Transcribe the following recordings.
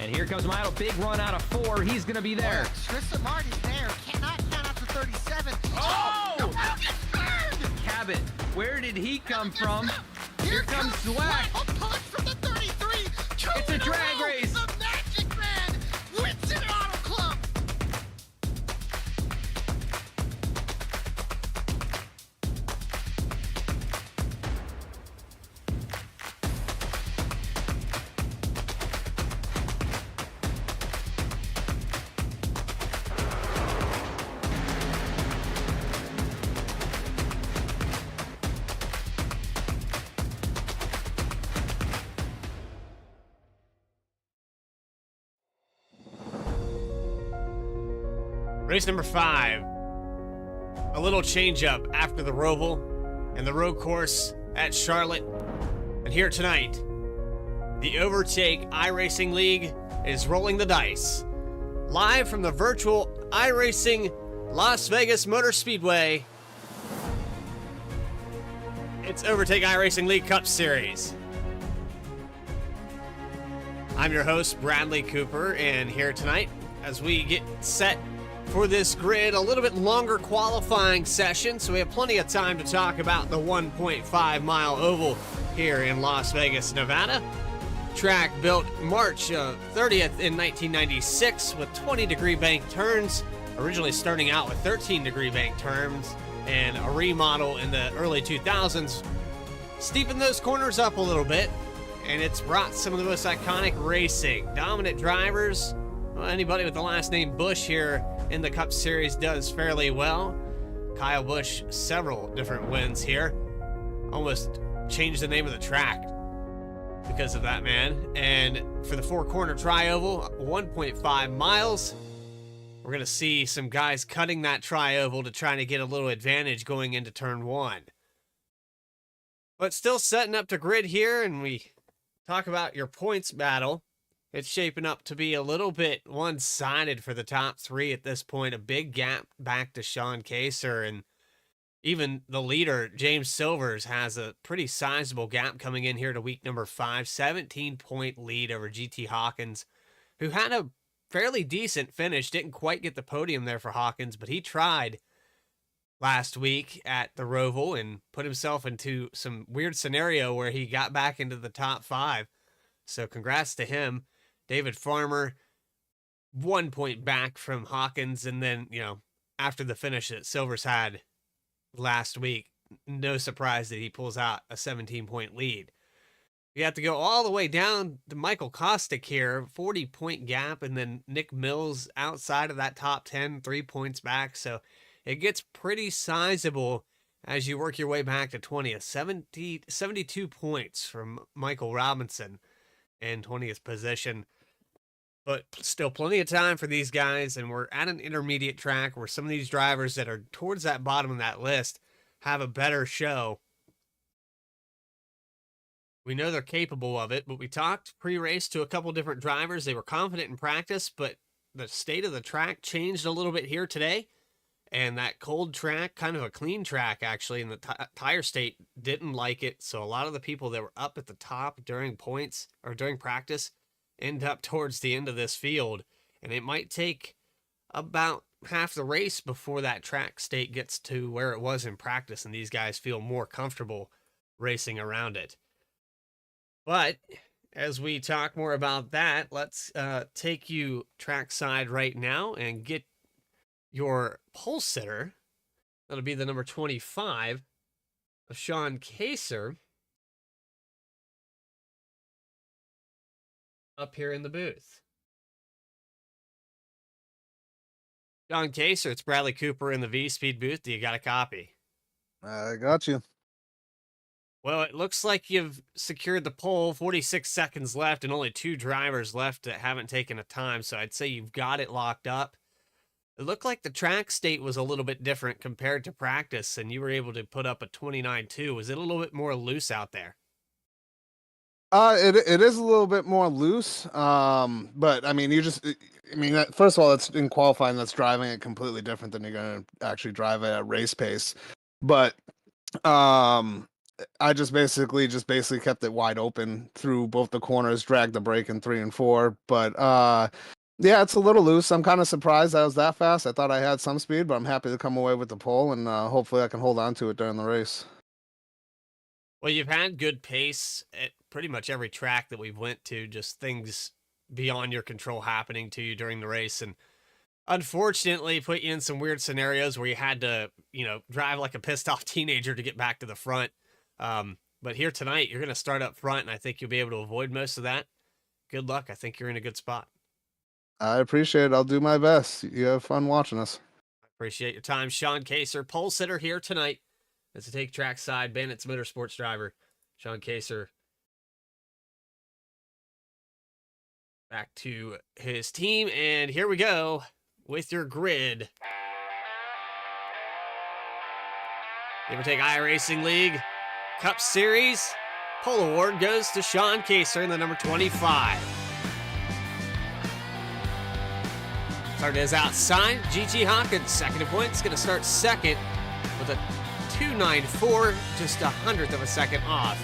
And here comes Milo, big run out of 4. He's going to be there. Tristan Martin's there. Cannot count out to 37. Oh! Third! Cabot, where did he come from? Here comes Zwack. A push from the 33. It's a drag race. The Magic Man wins it Auto Club. Race number 5. A little change up after the Roval and the road course at Charlotte. And here tonight, the Overtake iRacing League is rolling the dice. Live from the virtual iRacing Las Vegas Motor Speedway, it's Overtake iRacing League Cup Series. I'm your host, Bradley Cooper, and here tonight, as we get set for this grid, a little bit longer qualifying session, so we have plenty of time to talk about the 1.5-mile oval here in Las Vegas, Nevada. Track built March 30th in 1996 with 20-degree bank turns, originally starting out with 13-degree bank turns, and a remodel in the early 2000s. Steepened those corners up a little bit, and it's brought some of the most iconic racing. Dominant drivers. Well, anybody with the last name Busch here in the Cup Series does fairly well. Kyle Busch, several different wins here. Almost changed the name of the track because of that man. And for the 4-corner tri-oval, 1.5 miles. We're going to see some guys cutting that tri-oval to try to get a little advantage going into turn 1. But still setting up to grid here, and we talk about your points battle. It's shaping up to be a little bit one-sided for the top 3 at this point. A big gap back to Sean Kaser, and even the leader, James Silvers, has a pretty sizable gap coming in here to week number 5. 17-point lead over GT Hawkins, who had a fairly decent finish. Didn't quite get the podium there for Hawkins, but he tried last week at the Roval and put himself into some weird scenario where he got back into the top 5. So congrats to him. David Farmer, 1 point back from Hawkins. And then, after the finish that Silvers had last week, no surprise that he pulls out a 17-point lead. You have to go all the way down to Michael Kostick here, 40-point gap. And then Nick Mills outside of that top 10, 3 points back. So it gets pretty sizable as you work your way back to 20th. 72 points from Michael Robinson in 20th position. But still plenty of time for these guys, and we're at an intermediate track where some of these drivers that are towards that bottom of that list have a better show. We know they're capable of it, but we talked pre-race to a couple different drivers. They were confident in practice, but the state of the track changed a little bit here today. And that cold track, kind of a clean track actually, and the tire state didn't like it. So a lot of the people that were up at the top during points or during practice end up towards the end of this field. And it might take about half the race before that track state gets to where it was in practice and these guys feel more comfortable racing around it. But as we talk more about that, let's take you trackside right now and get your pole sitter. That'll be the number 25 of Sean Kaser up here in the booth. Sean Kaser, it's Bradley Cooper in the V-Speed booth. Do you got a copy? I got you. Well, it looks like you've secured the pole. 46 seconds left and only 2 drivers left that haven't taken a time. So I'd say you've got it locked up. It looked like the track state was a little bit different compared to practice, and you were able to put up a 29.2. Was it a little bit more loose out there? It is a little bit more loose. But I mean, first of all, it's in qualifying, that's driving it completely different than you're going to actually drive it at race pace. But, I just basically kept it wide open through both the corners, dragged the brake in 3 and 4. But yeah, it's a little loose. I'm kind of surprised I was that fast. I thought I had some speed, but I'm happy to come away with the pole, and hopefully I can hold on to it during the race. Well, you've had good pace at pretty much every track that we've went to, just things beyond your control happening to you during the race. And unfortunately put you in some weird scenarios where you had to, drive like a pissed off teenager to get back to the front. But here tonight, you're going to start up front, and I think you'll be able to avoid most of that. Good luck. I think you're in a good spot. I appreciate it. I'll do my best. You have fun watching us. Appreciate your time, Sean Kaser, pole sitter here tonight. As a take trackside Bandits Motorsports driver, Sean Kaser. Back to his team, and here we go with your grid. The Overtake iRacing League Cup Series pole award goes to Sean Kaser in the number 25. Started as outside, GG Hawkins, second in points, going to start second with a 2.94, just 100th of a second off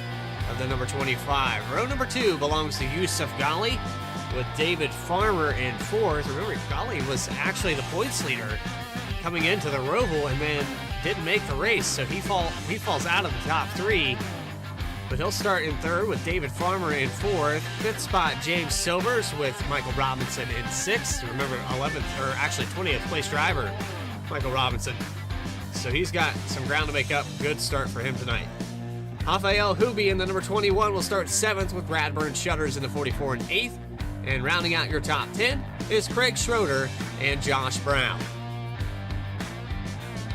of the number 25. Row number 2 belongs to Yusuf Ghali with David Farmer in fourth. Remember, Ghali was actually the points leader coming into the Roval and then didn't make the race, so he falls out of the top 3. But he'll start in third with David Farmer in fourth. Fifth spot, James Silvers with Michael Robinson in sixth. Remember, 11th, or actually 20th place driver, Michael Robinson. So he's got some ground to make up. Good start for him tonight. Rafael Hubi in the number 21 will start 7th with Bradburn Shutters in the 44 and 8th. And rounding out your top 10 is Craig Schroeder and Josh Brown.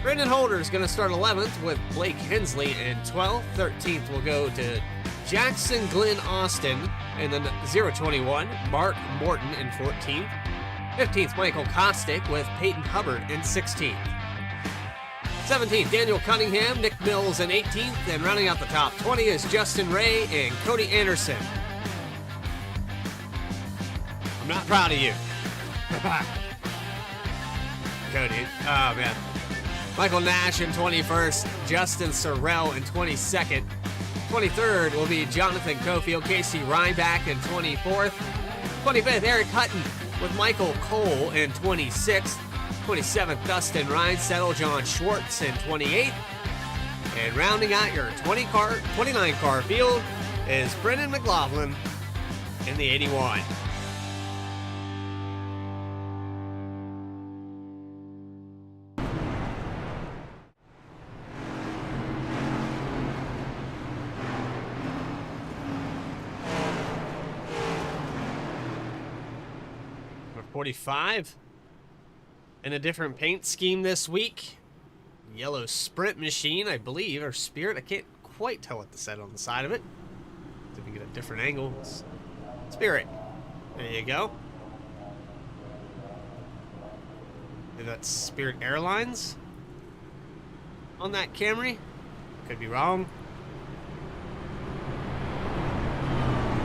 Brendan Holder is going to start 11th with Blake Hensley in 12th. 13th will go to Jackson Glenn Austin in the 021. Mark Morton in 14th. 15th, Michael Kostick with Peyton Hubbard in 16th. 17th, Daniel Cunningham, Nick Mills in 18th. And rounding out the top 20 is Justin Ray and Cody Anderson. I'm not proud of you. Cody, oh man. Michael Nash in 21st, Justin Sorrell in 22nd. 23rd will be Jonathan Cofield, Casey Reinbach in 24th. 25th, Eric Hutton with Michael Cole in 26th. 27th, Dustin Reinsettle, John Schwartz in 28th. And rounding out your 29 car field is Brendan McLaughlin in the 81. Number 45. In a different paint scheme this week. Yellow Sprint Machine, I believe, or Spirit. I can't quite tell what to set on the side of it. See if we can get a different angle. Spirit. There you go. Maybe that's Spirit Airlines on that Camry. Could be wrong.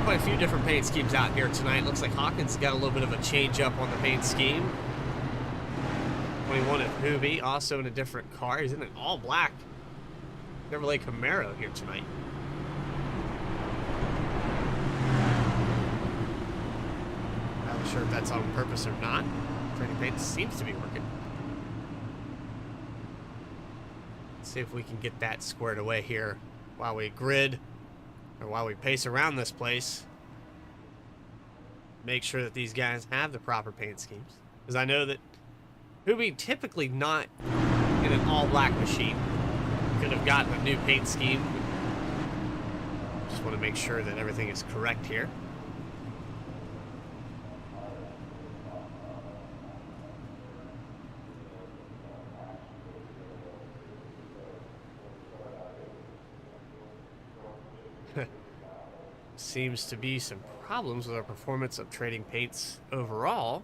Quite a few different paint schemes out here tonight. Looks like Hawkins got a little bit of a change up on the paint scheme. 21 at Hoovy, also in a different car. He's in an all black Chevrolet Camaro here tonight. Not sure if that's on purpose or not. Trading paint seems to be working. Let's see if we can get that squared away here while we grid, or while we pace around this place. Make sure that these guys have the proper paint schemes. Because I know that Hoobie typically not in an all-black machine. Could have gotten a new paint scheme. Just want to make sure that everything is correct here. Seems to be some problems with our performance of trading paints overall.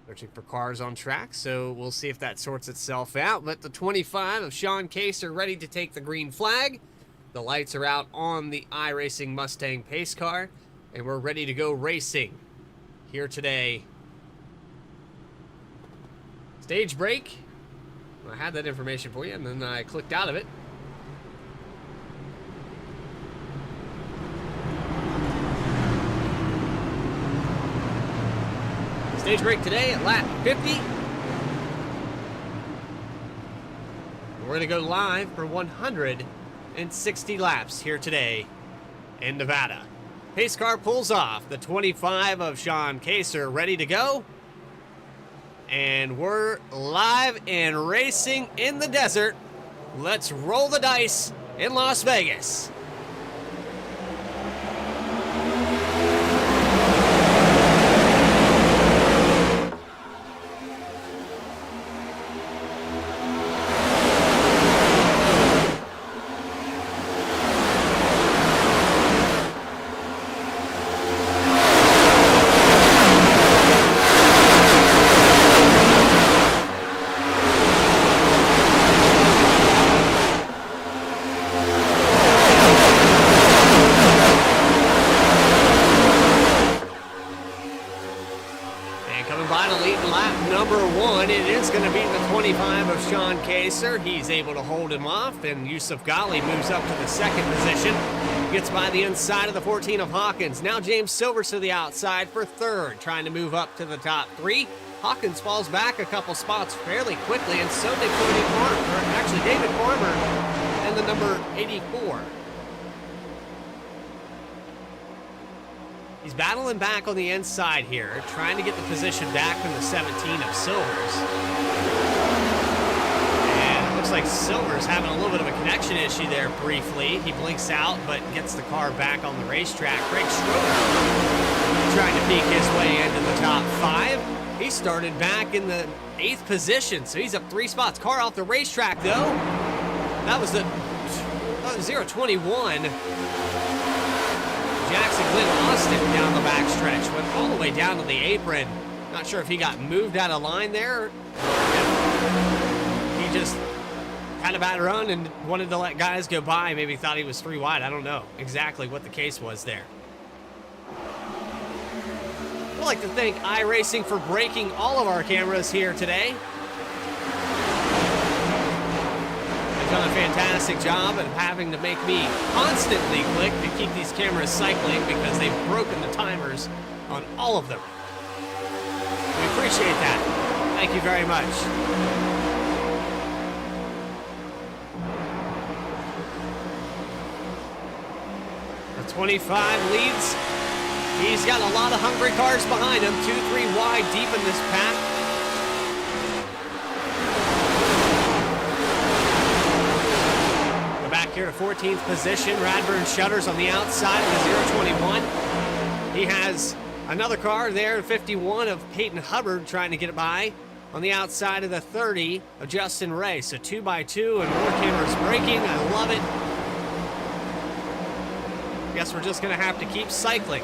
Searching for cars on track, so we'll see if that sorts itself out. But the 25 of Sean Kaser ready to take the green flag. The lights are out on the iRacing Mustang pace car, and we're ready to go racing here today. Stage break. I had that information for you, and then I clicked out of it. Stage break today at lap 50. We're going to go live for 160 laps here today in Nevada. Pace car pulls off. The 25 of Sean Kaser ready to go. And we're live and racing in the desert. Let's roll the dice in Las Vegas. He's able to hold him off, and Yusuf Ghali moves up to the second position. Gets by the inside of the 14 of Hawkins. Now James Silvers to the outside for third, trying to move up to the top three. Hawkins falls back a couple spots fairly quickly, and so did David Farmer and the number 84. He's battling back on the inside here, trying to get the position back from the 17 of Silvers. Looks like Silver's having a little bit of a connection issue there briefly. He blinks out, but gets the car back on the racetrack. Greg Schroeder trying to peek his way into the top five. He started back in the 8th position, so he's up 3 spots. Car off the racetrack, though. That was the 021. Jackson Glenn Austin down the backstretch. Went all the way down to the apron. Not sure if he got moved out of line there. He just had a bad run and wanted to let guys go by. Maybe thought he was 3 wide. I don't know exactly what the case was there. I'd like to thank iRacing for breaking all of our cameras here today. They've done a fantastic job of having to make me constantly click to keep these cameras cycling because they've broken the timers on all of them. We appreciate that. Thank you very much. The 25 leads. He's got a lot of hungry cars behind him. 2-3 wide deep in this pack. We're back here to 14th position. Radburn Shutters on the outside of the 021. He has another car there, 51 of Peyton Hubbard trying to get it by on the outside of the 30 of Justin Ray. So 2x2 and more cameras braking. I love it. Guess we're just going to have to keep cycling.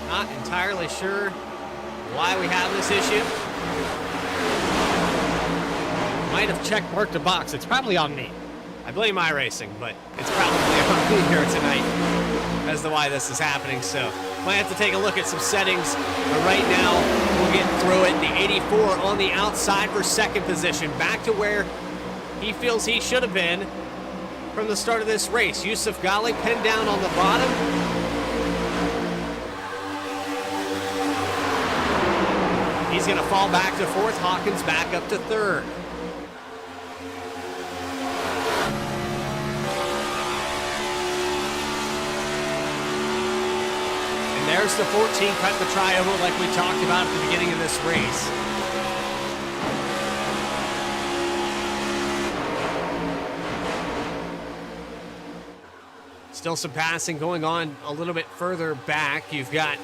Not entirely sure why we have this issue. Might have check marked a box. It's probably on me. I blame iRacing, but it's probably on me here tonight as to why this is happening. So might have to take a look at some settings. But right now, we'll get through it. The 84 on the outside for second position. Back to where he feels he should have been from the start of this race. Yusuf Ghali pinned down on the bottom. He's going to fall back to fourth. Hawkins back up to third. And there's the 14 cut the trioval like we talked about at the beginning of this race. Still some passing going on a little bit further back. You've got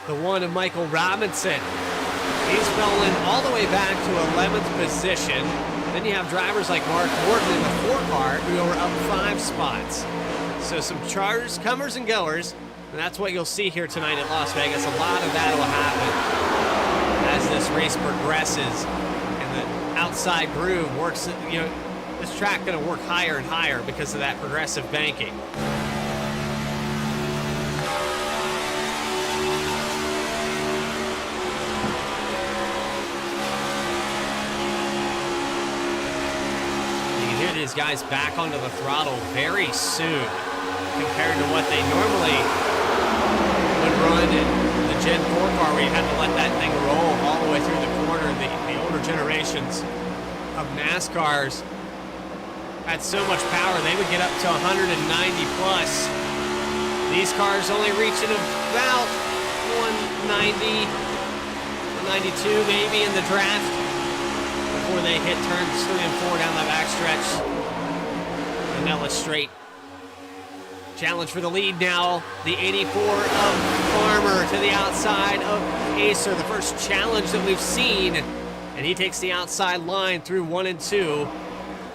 the one of Michael Robinson. He's fallen all the way back to 11th position. Then you have drivers like Mark Morton in the 4 car who are up 5 spots. So some chargers, comers, and goers. And that's what you'll see here tonight at Las Vegas. A lot of that will happen as this race progresses. And the outside groove works, you know, this track going to work higher and higher because of that progressive banking. These guys back onto the throttle very soon compared to what they normally Good run in the Gen 4 car where you had to let that thing roll all the way through the corner. The older generations of NASCARs had so much power, they would get up to 190 plus. These cars only reaching about 190, 192 maybe in the draft before they hit turns 3 and 4 down that backstretch. Vanilla straight. Challenge for the lead now. The 84 of Farmer to the outside of Acer. The first challenge that we've seen. And he takes the outside line through 1 and 2.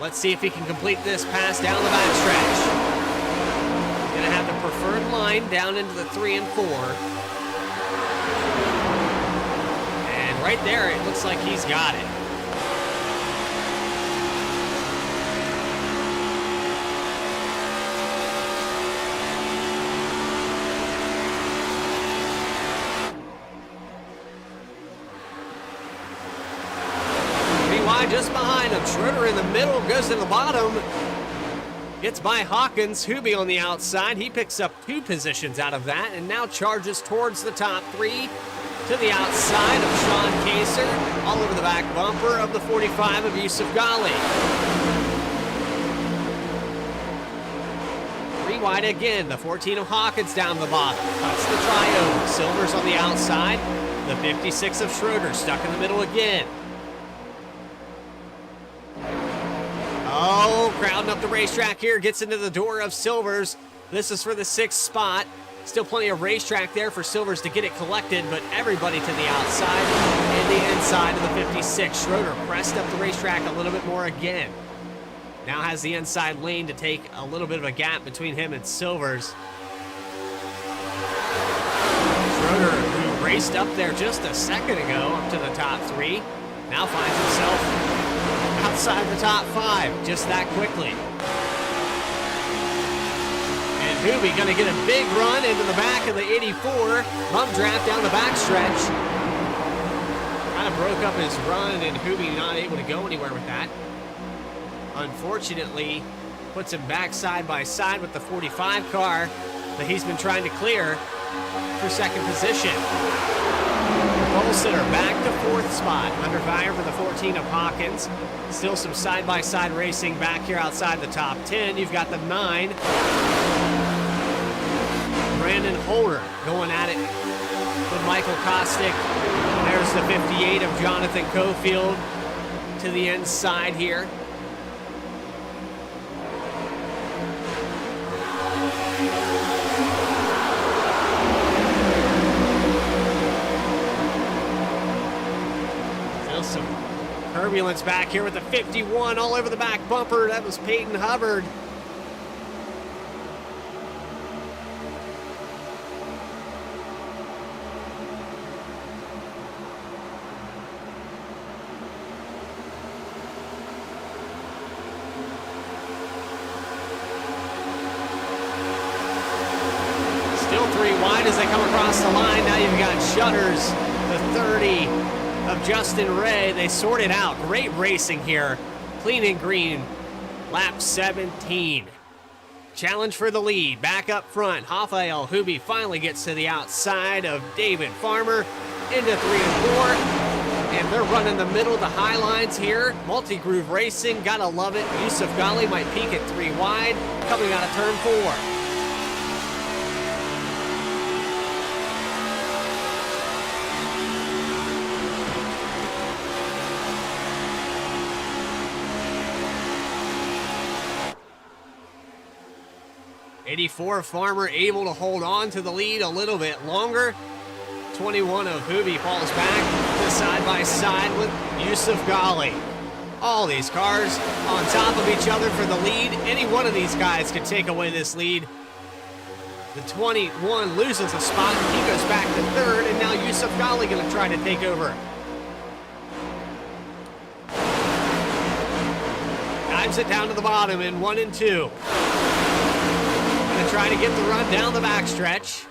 Let's see if he can complete this pass down the backstretch. He's going to have the preferred line down into the 3 and 4. And right there, it looks like he's got it. Just behind him. Schroeder in the middle, goes to the bottom. Gets by Hawkins. Hubie on the outside. He picks up 2 positions out of that and now charges towards the top 3 to the outside of Sean Kaser. All over the back bumper of the 45 of Yusuf Ghali. 3 wide again. The 14 of Hawkins down the bottom. Cuts the trio. Silver's on the outside. The 56 of Schroeder stuck in the middle again. Oh, crowding up the racetrack here, gets into the door of Silvers. This is for the 6th spot. Still plenty of racetrack there for Silvers to get it collected, but everybody to the outside and the inside of the 56. Schroeder pressed up the racetrack a little bit more again. Now has the inside lane to take a little bit of a gap between him and Silvers. Schroeder, who raced up there just a second ago, up to the top 3, now finds himself outside the top 5 just that quickly. And Hubie going to get a big run into the back of the 84. Bump draft down the backstretch. Kind of broke up his run, and Hubie not able to go anywhere with that. Unfortunately, puts him back side by side with the 45 car that he's been trying to clear for 2nd position. Pole sitter back to 4th spot. Under fire for the 14 of Hawkins. Still some side-by-side racing back here outside the top 10. You've got the 9. Brandon Holder going at it with Michael Kostick. There's the 58 of Jonathan Cofield to the inside here. Turbulence back here with the 51 all over the back bumper. That was Peyton Hubbard. Still 3 wide as they come across the line. Now you've got Shutters, the 30 of Justin Ray. They sort it out. Great racing here. Clean and green. Lap 17. Challenge for the lead. Back up front. OiL Hubie finally gets to the outside of David Farmer into 3 and 4. And they're running the middle of the high lines here. Multi-groove racing. Gotta love it. Yusuf Ghali might peak at 3 wide. Coming out of turn 4. 84 Farmer able to hold on to the lead a little bit longer. 21 of Hubie falls back to side by side with Yusuf Ghali. All these cars on top of each other for the lead. Any one of these guys could take away this lead. The 21 loses a spot. He goes back to 3rd, and now Yusuf Ghali going to try to take over. Dives it down to the bottom in 1 and 2. Going to try to get the run down the backstretch.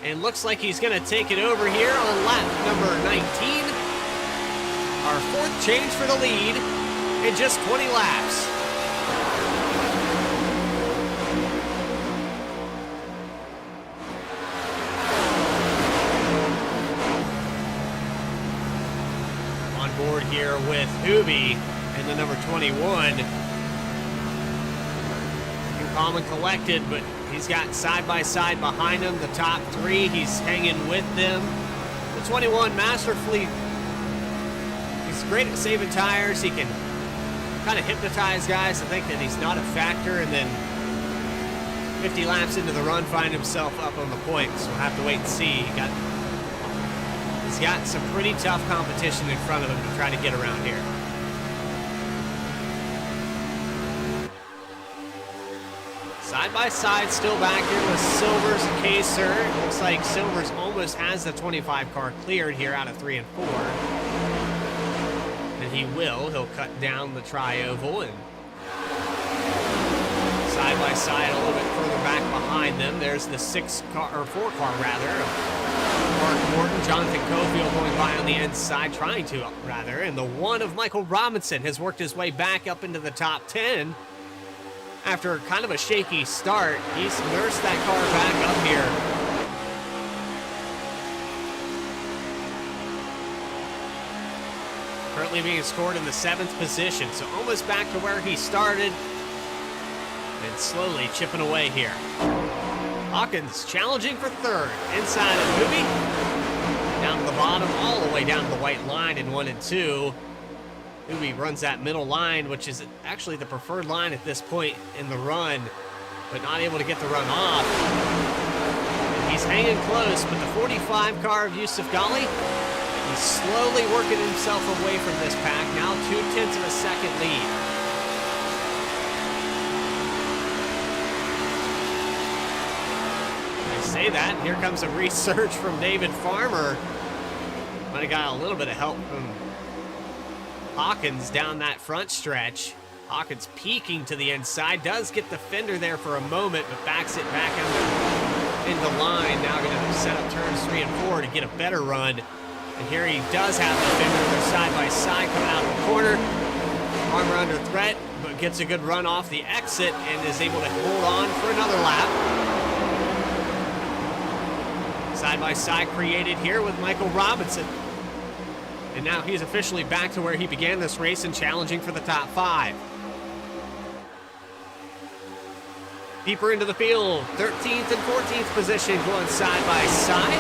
And looks like he's going to take it over here on lap number 19. Our 4th change for the lead in just 20 laps. here with Hoobie and the number 21. Calm and collected, but he's got side-by-side behind him. The top three, he's hanging with them. The 21 masterfully, he's great at saving tires. He can kind of hypnotize guys to think that he's not a factor, and then 50 laps into the run find himself up on the points. We'll have to wait and see. He's got some pretty tough competition in front of him to try to get around here. Side by side, still back here with Silvers and Kaser. It looks like Silvers almost has the 25 car cleared here out of 3 and 4. And he will. He'll cut down the tri-oval, and side by side a little bit further back behind them. There's the 4 car rather. Mark Morton, Jonathan Cofield going by on the inside, trying to rather. And the 1 of Michael Robinson has worked his way back up into the top 10. After kind of a shaky start, he's nursed that car back up here. Currently being scored in the 7th position, so almost back to where he started. And slowly chipping away here. Hawkins challenging for 3rd. Inside of Hoobie. Down to the bottom, all the way down to the white line in 1 and 2. Hoobie runs that middle line, which is actually the preferred line at this point in the run, but not able to get the run off. And he's hanging close, but the 45 car of Yusuf Ghali, he's slowly working himself away from this pack. Now 0.2 of a second lead. I say that, here comes a resurge from David Farmer. Might have got a little bit of help from Hawkins down that front stretch. Hawkins peeking to the inside, does get the fender there for a moment, but backs it back into line. Now going to set up turns 3 and 4 to get a better run. And here he does have the fender. They're side by side coming out of the corner. Farmer under threat, but gets a good run off the exit and is able to hold on for another lap. Side by side created here with Michael Robinson. And now he's officially back to where he began this race and challenging for the top 5. Deeper into the field, 13th and 14th position going side by side.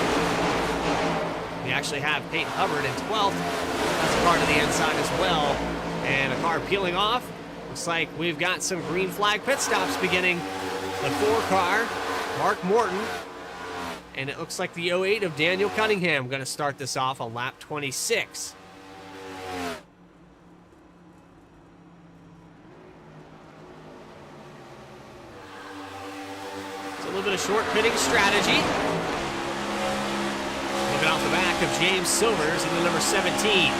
We actually have Peyton Hubbard in 12th. That's a car to the inside as well. And a car peeling off. Looks like we've got some green flag pit stops beginning. The 4 car, Mark Morton. And it looks like the 08 of Daniel Cunningham going to start this off on lap 26. It's a little bit of short pitting strategy. Looking off the back of James Silvers in the number 17.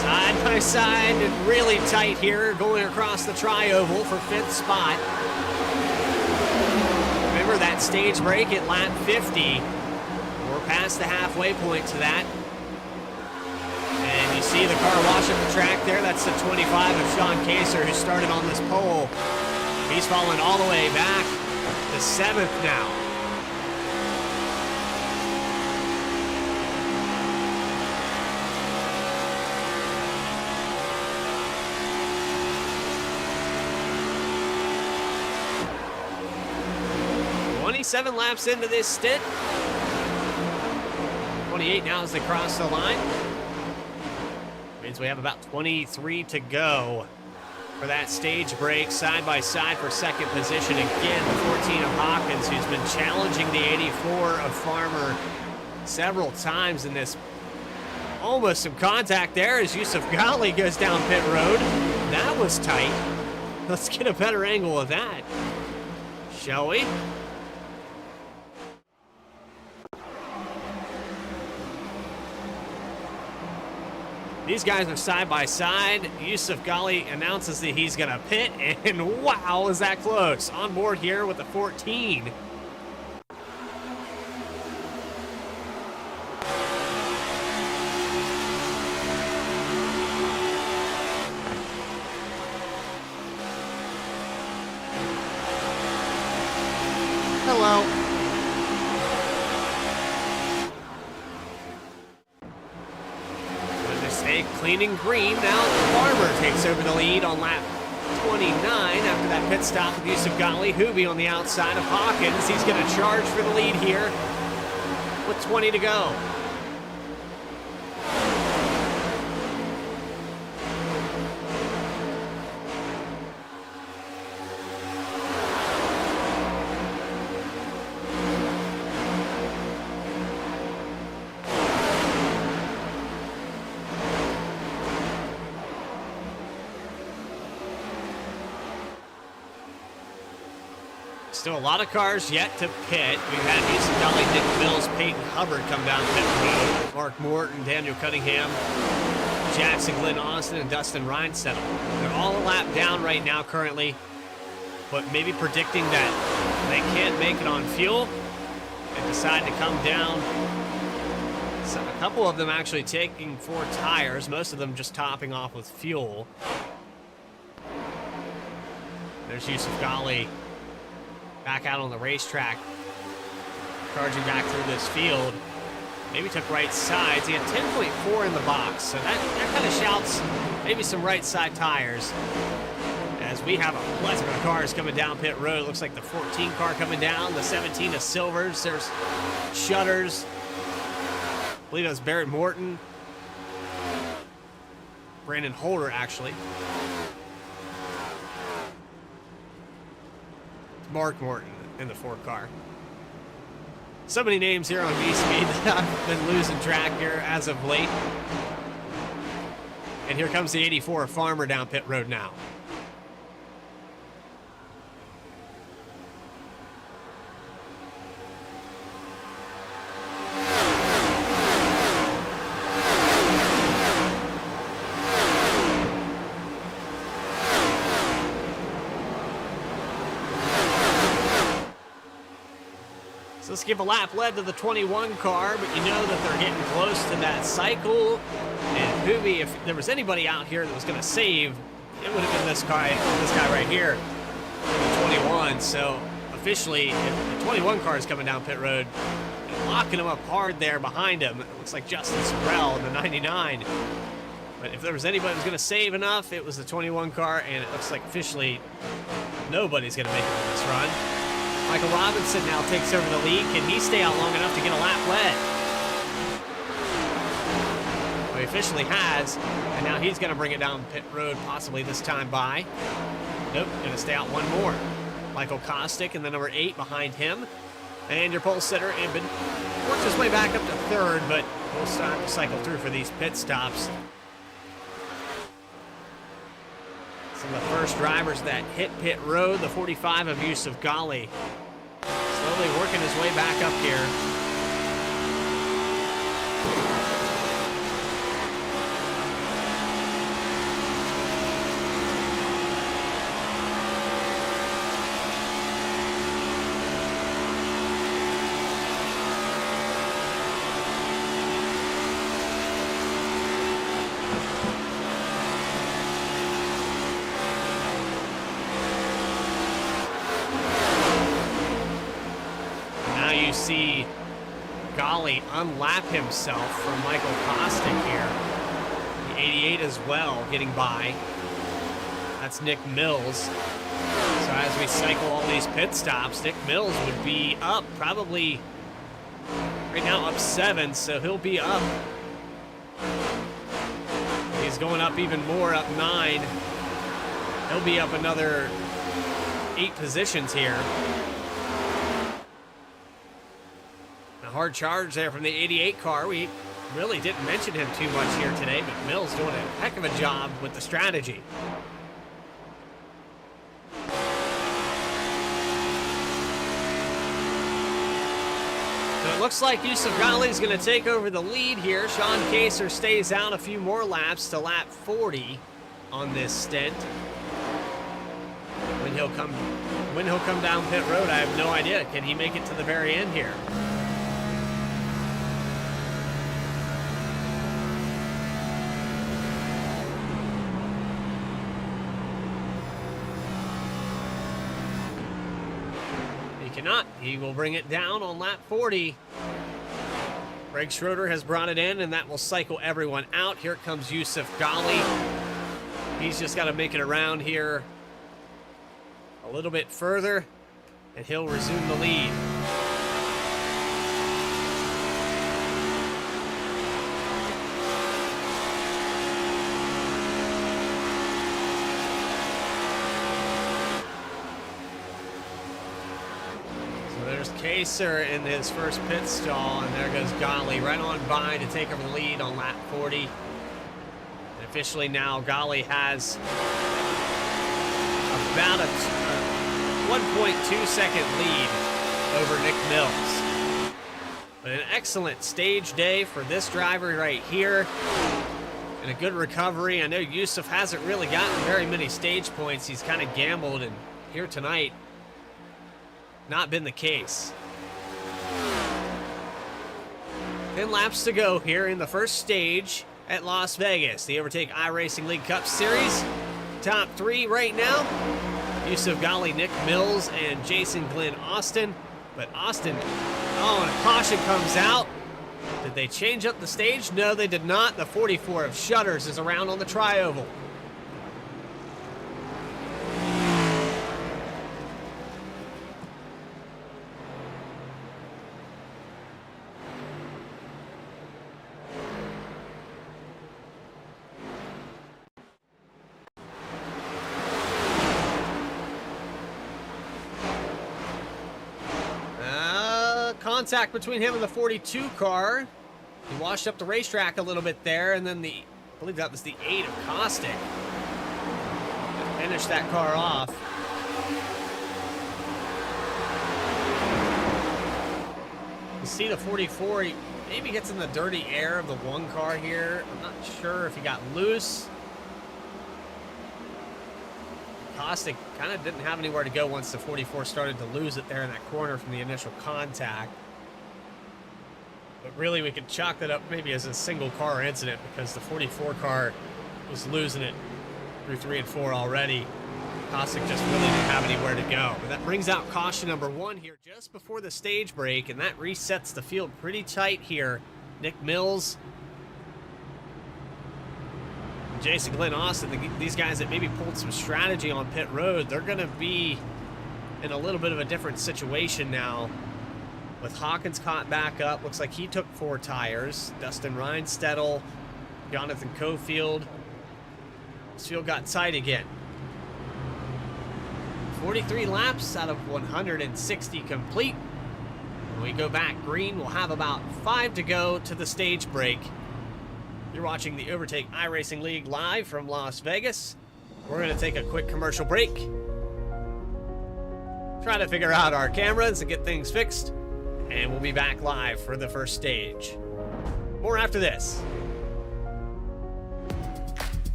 Side by side and really tight here, going across the tri-oval for 5th spot. Remember that stage break at lap 50. We're past the halfway point to that. And you see the car washing the track there. That's the 25 of Sean Kaser, who started on this pole. He's falling all the way back to 7th now. Seven laps into this stint. 28 now as they cross the line. Means we have about 23 to go for that stage break. Side by side for 2nd position again, the 14 of Hawkins, who's been challenging the 84 of Farmer several times in this. Almost some contact there as Yusuf Ghali goes down pit road. That was tight. Let's get a better angle of that, shall we? These guys are side by side. Yusuf Ghali announces that he's going to pit, and wow, is that close. On board here with the 14. Hello. cleaning green. Now Farmer takes over the lead on lap 29 after that pit stop with Yusuf Ghali. Hoobie on the outside of Hawkins. He's going to charge for the lead here with 20 to go. Still a lot of cars yet to pit. We've had Yusuf Ghali, Nick Mills, Peyton Hubbard come down pit road. Mark Morton, Daniel Cunningham, Jackson Glenn Austin, and Dustin Reinsettle. They're all a lap down right now currently, but maybe predicting that they can't make it on fuel and decide to come down. So a couple of them actually taking 4 tires, most of them just topping off with fuel. There's Yusuf Ghali back out on the racetrack, charging back through this field. Maybe took right sides. He had 10.4 in the box, so that kind of shouts maybe some right side tires. As we have a plethora of cars coming down pit road. Looks like the 14 car coming down, the 17 is Silvers. There's Shutters. I believe that's Barrett Morton. Brandon Holder, actually. Mark Morton in the 4 car. So many names here on V-Speed that I've been losing track here as of late. And here comes the 84 Farmer down pit road now. Let's give a lap led to the 21 car, but you know that they're getting close to that cycle. And Hoobie, if there was anybody out here that was going to save, it would have been this guy right here, the 21. So officially, if the 21 car is coming down pit road, and locking him up hard there behind him. It looks like Justin Sorrell in the 99. But if there was anybody who was going to save enough, it was the 21 car, and it looks like officially nobody's going to make it on this run. Michael Robinson now takes over the lead. Can he stay out long enough to get a lap led? Well, he officially has, and now he's going to bring it down pit road, possibly this time by. Nope, going to stay out one more. Michael Kostick in the number 8 behind him. And your pole sitter, Ibn, works his way back up to 3rd, but we'll start to cycle through for these pit stops. Some of the first drivers that hit pit road, the 45 of Yusuf Ghali. Slowly working his way back up here. See Ghali unlap himself from Michael Kostick here. The 88 as well getting by. That's Nick Mills. So as we cycle all these pit stops, Nick Mills would be up probably right now up 7, so he'll be up. He's going up even more, up 9. He'll be up another 8 positions here. Hard charge there from the 88 car. We really didn't mention him too much here today, but Mills doing a heck of a job with the strategy. So it looks like Yusuf Ghali is going to take over the lead here. Sean Kaser stays out a few more laps to lap 40 on this stint. When he'll come down pit road, I have no idea. Can he make it to the very end here? Cannot. He will bring it down on lap 40. Greg Schroeder has brought it in, and that will cycle everyone out. Here comes Yusuf Ghali. He's just got to make it around here a little bit further, and he'll resume the lead. There's Kaser in his first pit stall, and there goes Ghali right on by to take over the lead on lap 40. And officially now, Ghali has about a 1.2 second lead over Nick Mills. But an excellent stage day for this driver right here, and a good recovery. I know Yusuf hasn't really gotten very many stage points. He's kind of gambled, and here tonight, not been the case. 10 laps to go here in the first stage at Las Vegas, the Overtake iRacing League Cup Series. Top 3 right now, Yusuf Ghali, Nick Mills, and Jason Glenn Austin. But Austin, oh, and a caution comes out. Did they change up the stage? No, they did not. The 44 of Shutters is around on the tri-oval. Contact between him and the 42 car. He washed up the racetrack a little bit there, and then I believe that was the 8 of Caustic. Finished that car off. You see the 44, he maybe gets in the dirty air of the 1 car here. I'm not sure if he got loose. Caustic kind of didn't have anywhere to go once the 44 started to lose it there in that corner from the initial contact. But really, we could chalk that up maybe as a single car incident, because the 44 car was losing it through 3 and 4 already. Caustic just really didn't have anywhere to go. But that brings out caution number 1 here just before the stage break, and that resets the field pretty tight here. Nick Mills, Jason Glenn Austin, these guys that maybe pulled some strategy on pit road, they're going to be in a little bit of a different situation now. With Hawkins caught back up, looks like he took 4 tires. Dustin Reinstedel, Jonathan Cofield. This field got tight again. 43 laps out of 160 complete. When we go back green, we'll have about 5 to go to the stage break. You're watching the Overtake iRacing League live from Las Vegas. We're going to take a quick commercial break. Try to figure out our cameras and get things fixed. And we'll be back live for the first stage. More after this.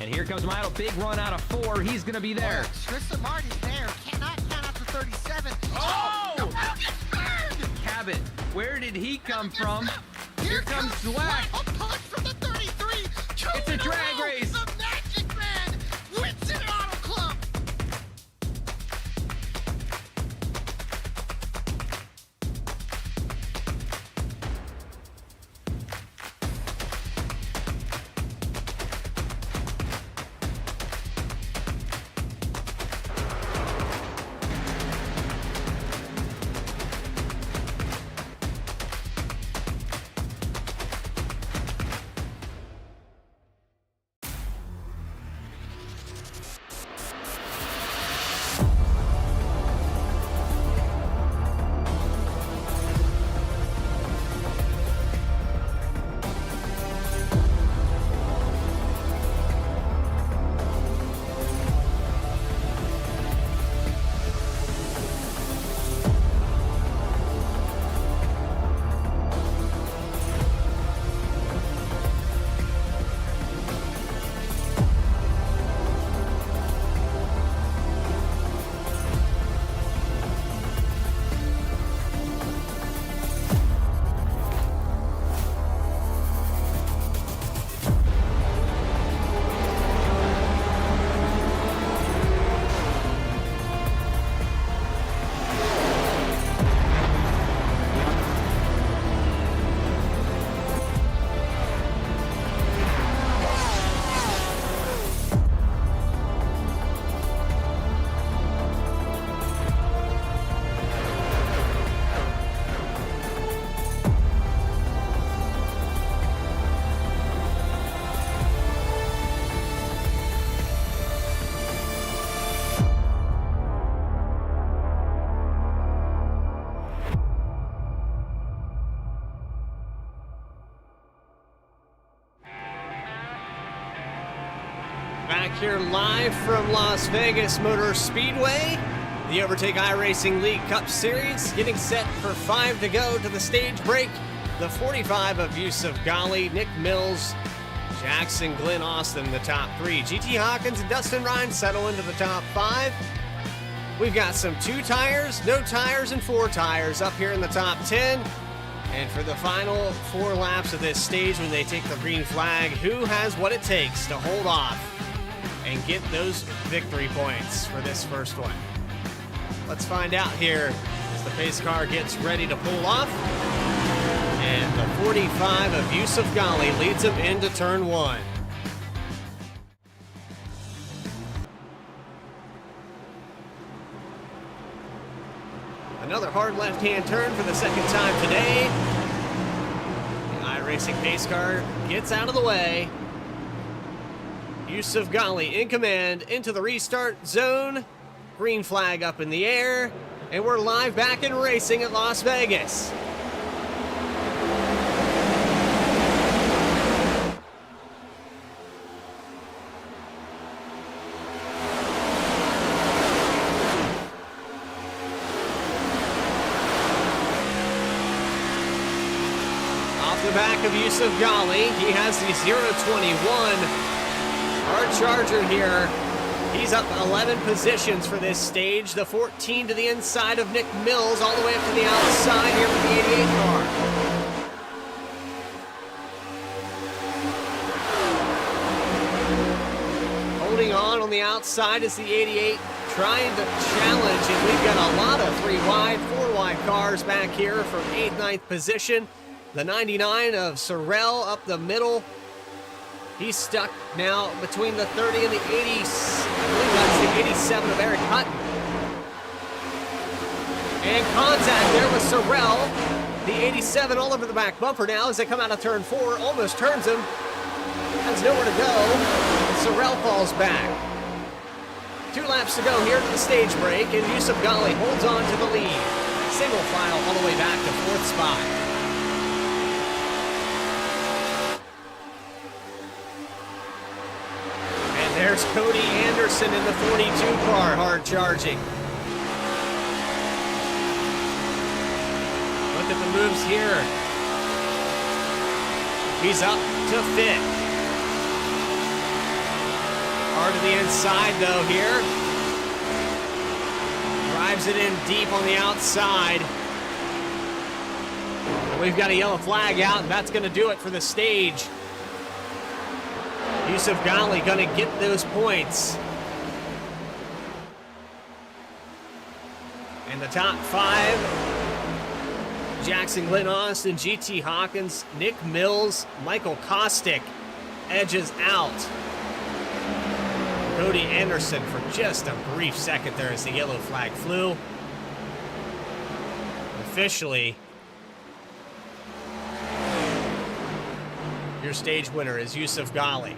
And here comes Milo. Big run out of 4. He's going to be there. Tristan Martin's there. Cannot count out to 37. Oh! The wheel gets burned! Cabot, where did he come from? Here comes Zwack. A punch from the 33. It's a drag race. The Magic Man wins it Auto Club. Here live from Las Vegas Motor Speedway, the Overtake iRacing League Cup Series, getting set for 5 to go to the stage break. The 45 of Yusuf Ghali, Nick Mills, Jackson, Glenn Austin, the top 3. GT Hawkins and Dustin Ryan settle into the top 5. We've got some 2 tires, no tires, and 4 tires up here in the top 10. And for the final 4 laps of this stage, when they take the green flag, who has what it takes to hold off and get those victory points for this first one? Let's find out here as the pace car gets ready to pull off. And the 45 of Yusuf Ghali leads him into turn 1. Another hard left-hand turn for the second time today. The iRacing pace car gets out of the way. Yusuf Ghali in command into the restart zone. Green flag up in the air. And we're live back in racing at Las Vegas. The back of Yusuf Ghali, he has the 021 hard charger here. He's up 11 positions for this stage. The 14 to the inside of Nick Mills, all the way up to the outside here with the 88 car. Holding on the outside is the 88, trying to challenge, and we've got a lot of 3 wide, 4 wide cars back here from 8th, 9th position. The 99 of Sorrell up the middle. He's stuck now between the 30 and the 80. I believe that's the 87 of Eric Hutton. And contact there with Sorrell. The 87 all over the back bumper now as they come out of turn 4. Almost turns him. Has nowhere to go. And Sorrell falls back. 2 laps to go here to the stage break, and Yusuf Ghali holds on to the lead. Single file all the way back to 4th spot. There's Cody Anderson in the 42 car, hard charging. Look at the moves here. He's up to 5th. Hard to the inside though here. Drives it in deep on the outside. We've got a yellow flag out, and that's going to do it for the stage. Yusuf Ghali going to get those points. And the top 5, Jackson, Glenn Austin, GT Hawkins, Nick Mills, Michael Kostick edges out. Cody Anderson for just a brief second there as the yellow flag flew. Officially, your stage winner is Yusuf Ghali.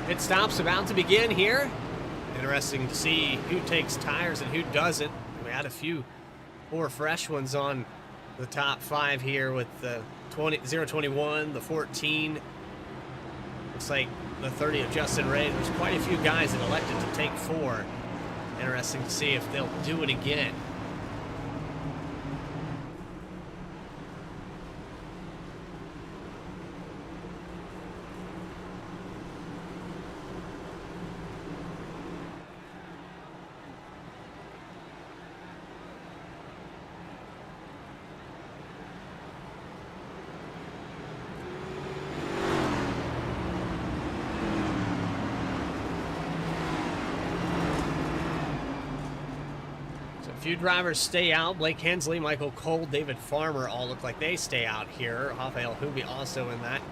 Pit stop's about to begin here. Interesting to see who takes tires and who doesn't. We had a few more fresh ones on the top 5 here with the 021, the 14. Looks like the 30 of Justin Ray. There's quite a few guys that elected to take 4. Interesting to see if they'll do it again. A few drivers stay out. Blake Hensley, Michael Cole, David Farmer all look like they stay out here. Rafael Hubi also in that.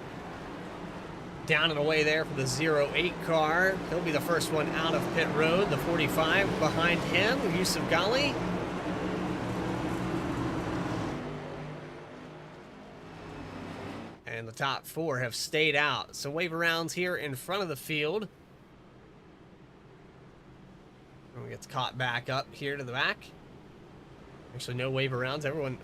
Down and away there for the 08 car. He'll be the first one out of pit road. The 45 behind him, Yusuf Ghali. And the top 4 have stayed out. Some wave arounds here in front of the field. Gets caught back up here to the back. Actually, no wave arounds. Everyone,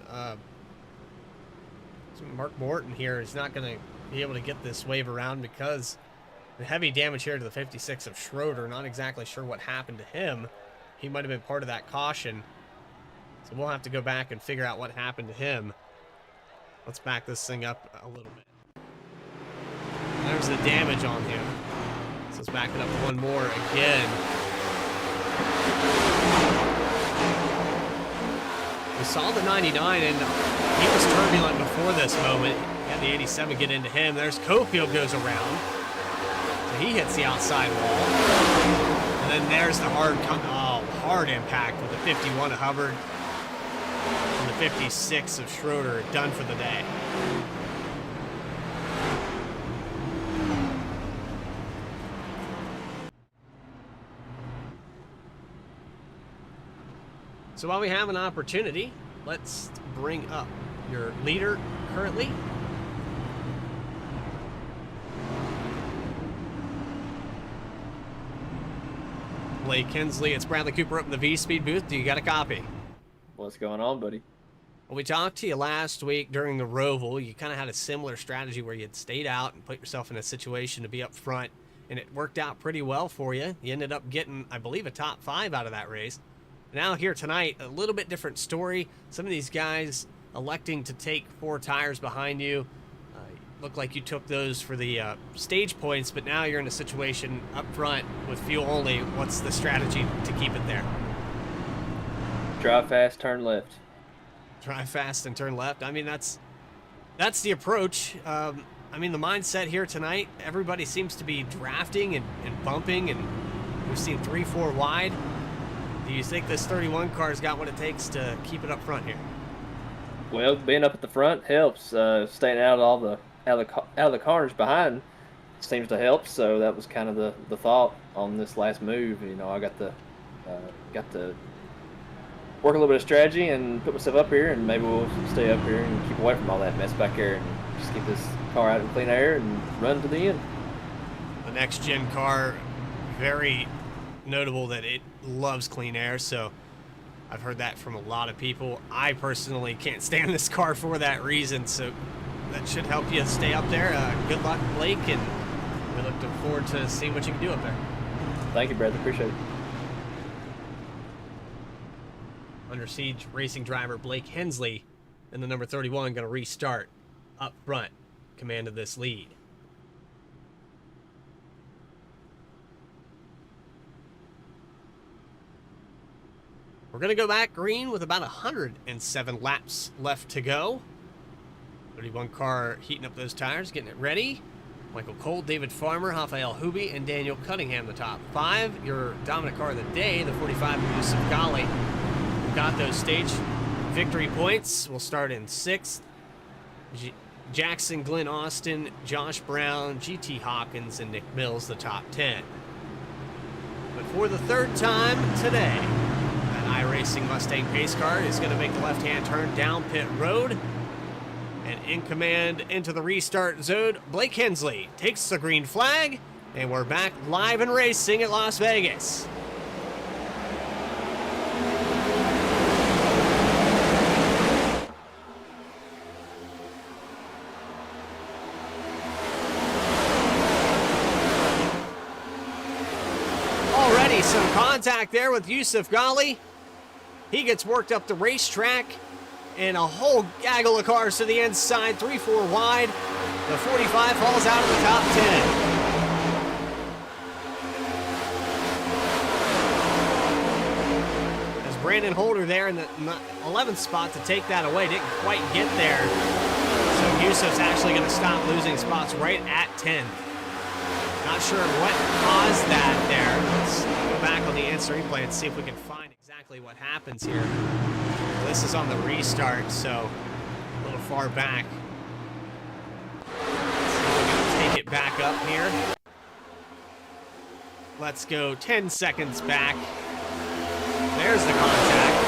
Mark Morton here is not going to be able to get this wave around because the heavy damage here to the 56 of Schroeder. Not exactly sure what happened to him. He might have been part of that caution. So we'll have to go back and figure out what happened to him. Let's back this thing up a little bit. There's the damage on him. So let's back it up one more again. We saw the 99, and he was turbulent before this moment. We had the 87 get into him. There's Cofield goes around. So he hits the outside wall. And then there's the hard impact with the 51 of Hubbard and the 56 of Schroeder, done for the day. So while we have an opportunity, let's bring up your leader currently. Blake Hensley, it's Bradley Cooper up in the V-Speed booth. Do you got a copy? What's going on, buddy? Well, we talked to you last week during the Roval. You kind of had a similar strategy where you had stayed out and put yourself in a situation to be up front, and it worked out pretty well for you. You ended up getting, I believe, a top 5 out of that race. Now here tonight, a little bit different story. Some of these guys electing to take 4 tires behind you. Looked like you took those for the stage points, but now you're in a situation up front with fuel only. What's the strategy to keep it there? Drive fast, turn left. Drive fast and turn left. I mean, that's the approach. I mean, the mindset here tonight, everybody seems to be drafting and bumping, and we've seen 3-4 wide. Do you think this 31 car's got what it takes to keep it up front here? Well, being up at the front helps. Staying out of the corners behind seems to help. So that was kind of the thought on this last move. You know, I got to work a little bit of strategy and put myself up here, and maybe we'll stay up here and keep away from all that mess back here and just get this car out in clean air and run to the end. The next gen car, very notable that it loves clean air, so I've heard that from a lot of people. I personally can't stand this car for that reason, so that should help you stay up there. Good luck, Blake, and we look forward to seeing what you can do up there. Thank you, brother. Appreciate it. Under Siege racing driver Blake Hensley and the number 31 going to restart up front, command of this lead. We're going to go back green with about 107 laps left to go. 31 car heating up those tires, getting it ready. Michael Cole, David Farmer, Rafael Huby, and Daniel Cunningham, the top 5. Your dominant car of the day, the 45 of Yusuf Ghali. We've got those stage victory points. We'll start in 6th. Jackson, Glenn Austin, Josh Brown, GT Hawkins, and Nick Mills, the top 10. But for the 3rd time today, iRacing Mustang pace car is going to make the left-hand turn down pit road. And in command into the restart zone, Blake Hensley takes the green flag, and we're back live and racing at Las Vegas. Already some contact there with Yusuf Ghali. He gets worked up the racetrack, and a whole gaggle of cars to the inside, 3-4 wide. The 45 falls out of the top 10. There's Brandon Holder there in the 11th spot to take that away. Didn't quite get there. So Yusuf's actually going to stop losing spots right at 10. Not sure what caused that there. Let's go back on the answer replay and see if we can find exactly what happens here. This is on the restart, so a little far back. So take it back up here. Let's go 10 seconds back. There's the contact.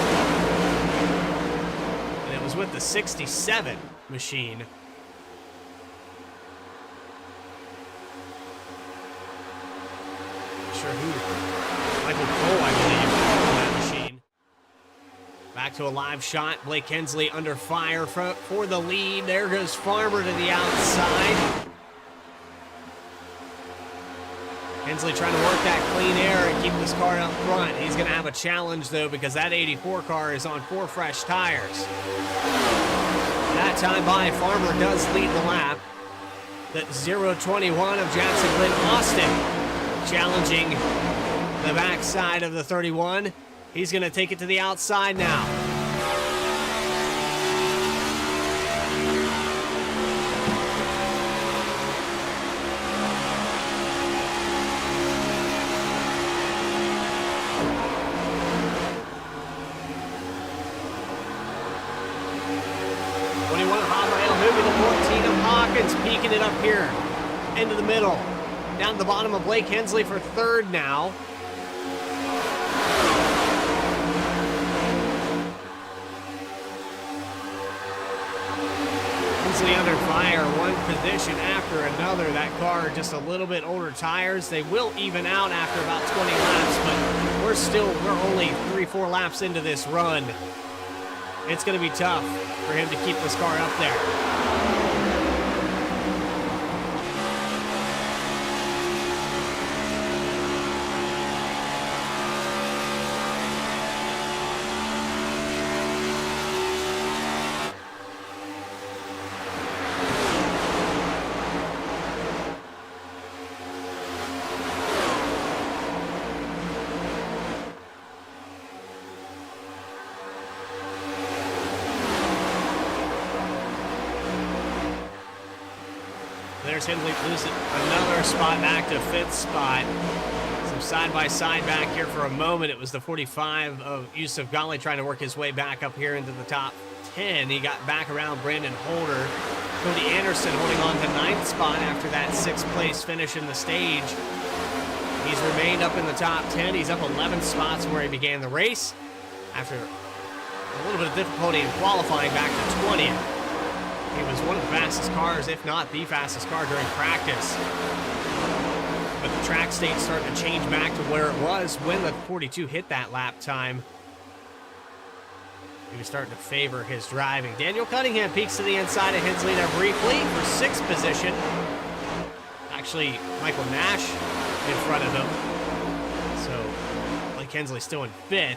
And it was with the 67 machine. Not sure who. Michael Cole, I believe. Back to a live shot. Blake Hensley under fire for the lead. There goes Farmer to the outside. Hensley trying to work that clean air and keep this car up front. He's going to have a challenge, though, because that 84 car is on 4 fresh tires. That time by, Farmer does lead the lap. The 0:21 of Jackson Glenn Austin challenging the backside of the 31. He's going to take it to the outside now. Peeking it up here into the middle. Down to the bottom of Blake Hensley for third now. Hensley under fire, one position after another. That car just a little bit older tires. They will even out after about 20 laps, but we're only 3-4 laps into this run. It's going to be tough for him to keep this car up there. There's Hensley losing another spot back to 5th spot. Some side-by-side back here for a moment. It was the 45 of Yusuf Ghali trying to work his way back up here into the top 10. He got back around Brandon Holder. Cody Anderson holding on to 9th spot after that 6th place finish in the stage. He's remained up in the top 10. He's up 11 spots where he began the race after a little bit of difficulty in qualifying back to 20th. He was one of the fastest cars, if not the fastest car during practice. But the track state's starting to change back to where it was when the 42 hit that lap time. He was starting to favor his driving. Daniel Cunningham peeks to the inside of Hensley there briefly for 6th position. Actually, Michael Nash in front of him. So, Blake Hensley still in 5th.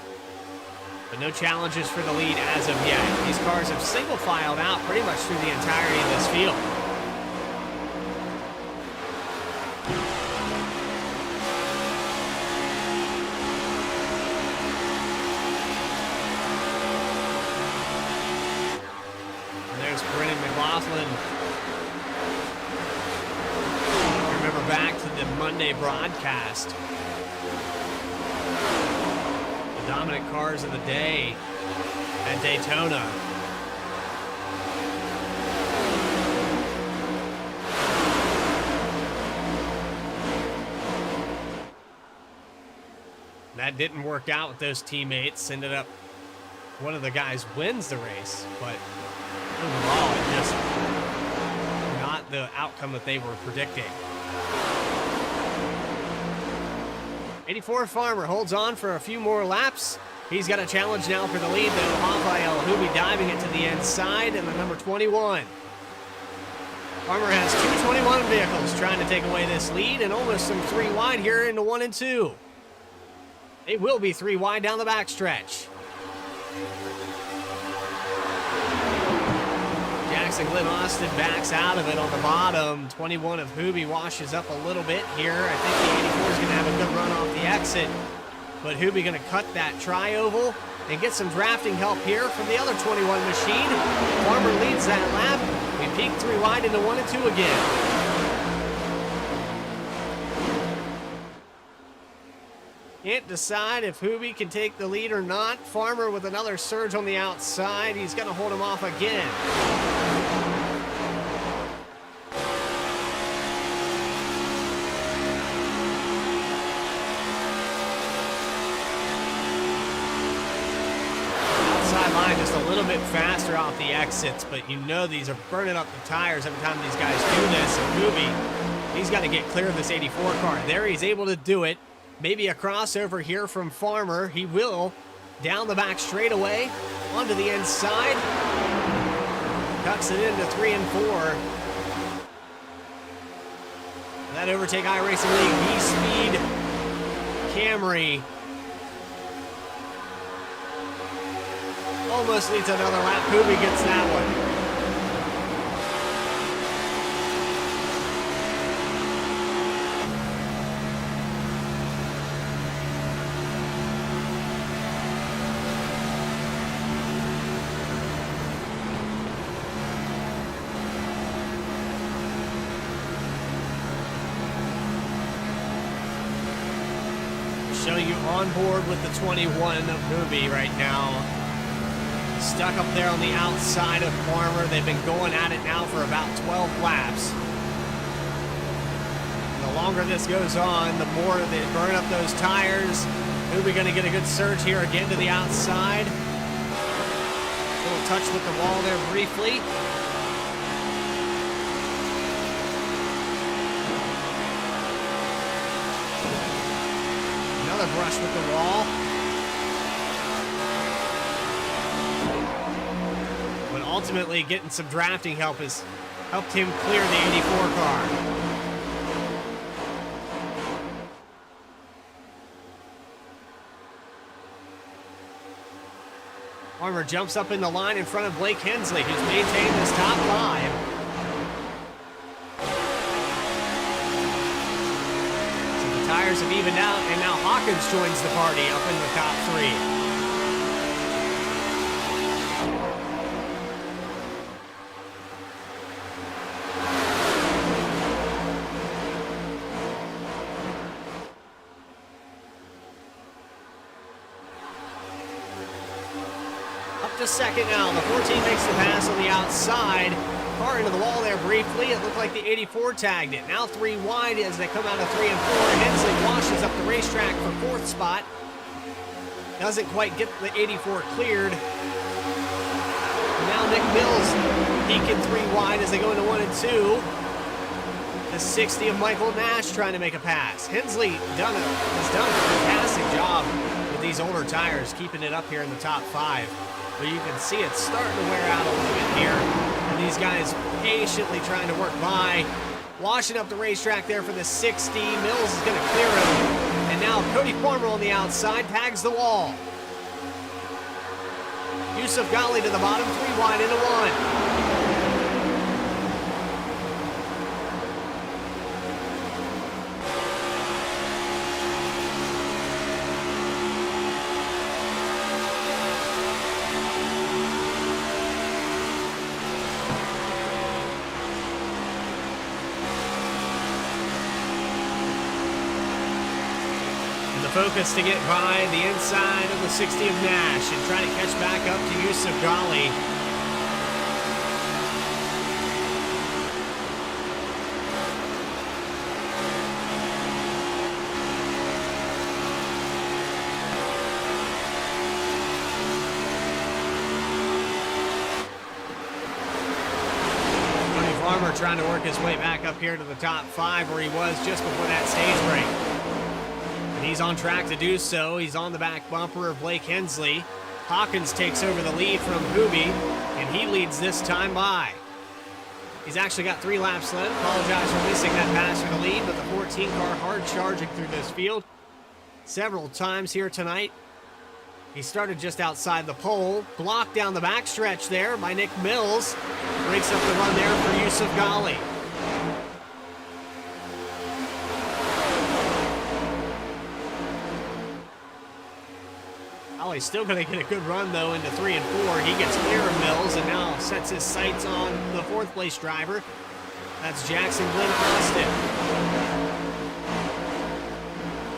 But no challenges for the lead as of yet. These cars have single filed out pretty much through the entirety of this field. And there's Brennan McLaughlin. Remember back to the Monday broadcast. Dominant cars of the day at Daytona. That didn't work out with those teammates. Ended up one of the guys wins the race, but overall it just not the outcome that they were predicting. 84 Farmer holds on for a few more laps. He's got a challenge now for the lead, though. Rafael Hubi diving it to the inside, and the number 21. Farmer has 221 vehicles trying to take away this lead, and almost some 3 wide here into 1 and 2. They will be 3 wide down the backstretch. Jackson Glenn Austin backs out of it on the bottom. 21 of Hubi washes up a little bit here. I think the 84 is going to have a good run off the exit. But Hubi going to cut that tri-oval and get some drafting help here from the other 21 machine. Farmer leads that lap. We peak 3 wide into 1 and 2 again. Can't decide if Hubi can take the lead or not. Farmer with another surge on the outside. He's going to hold him off again. Outside line just a little bit faster off the exits, but you know these are burning up the tires every time these guys do this. And Hubi, he's got to get clear of this 84 car. There he's able to do it. Maybe a crossover here from Farmer. He will down the back straightaway, onto the inside. Tucks it into 3 and 4. That Overtake iRacing League V-Speed Camry almost needs another lap. Kubi gets that one. Showing you on board with the 21 of Kubi right now. Stuck up there on the outside of Farmer. They've been going at it now for about 12 laps. The longer this goes on, the more they burn up those tires. Kubi going to get a good surge here again to the outside. A little touch with the wall there briefly. Brush with the wall. But ultimately getting some drafting help has helped him clear the 84 car. Farmer jumps up in the line in front of Blake Hensley, who's maintained this top 5. Tires have evened out, and now Hawkins joins the party up in the top 3. Up to second now. The 14 makes the pass on the outside. Car into the wall there briefly. It looked like the 84 tagged it. Now 3 wide as they come out of 3 and 4. Hensley washes up the racetrack for 4th spot. Doesn't quite get the 84 cleared. And now Nick Mills peeking 3 wide as they go into 1 and 2. The 60 of Michael Nash trying to make a pass. Hensley has done a fantastic job with these older tires, keeping it up here in the top 5. But you can see it's starting to wear out a little bit here. And these guys patiently trying to work by. Washing up the racetrack there for the 60. Mills is going to clear him. And now Cody Farmer on the outside tags the wall. Yusuf Ghali to the bottom, 3 wide into 1. Focus to get by the inside of the 60 of Nash and try to catch back up to Yusuf Ghali. Cody Farmer trying to work his way back up here to the top 5 where he was just before that stage break. He's on track to do so. He's on the back bumper of Blake Hensley. Hawkins takes over the lead from Kubi, and he leads this time by. He's actually got 3 laps left. Apologize for missing that pass for the lead, but the 14 car hard charging through this field several times here tonight. He started just outside the pole, blocked down the backstretch there by Nick Mills. Breaks up the run there for Yusuf Ghali. He's still going to get a good run, though, into 3 and 4. He gets clear of Mills and now sets his sights on the 4th place driver. That's Jackson Glenn Austin.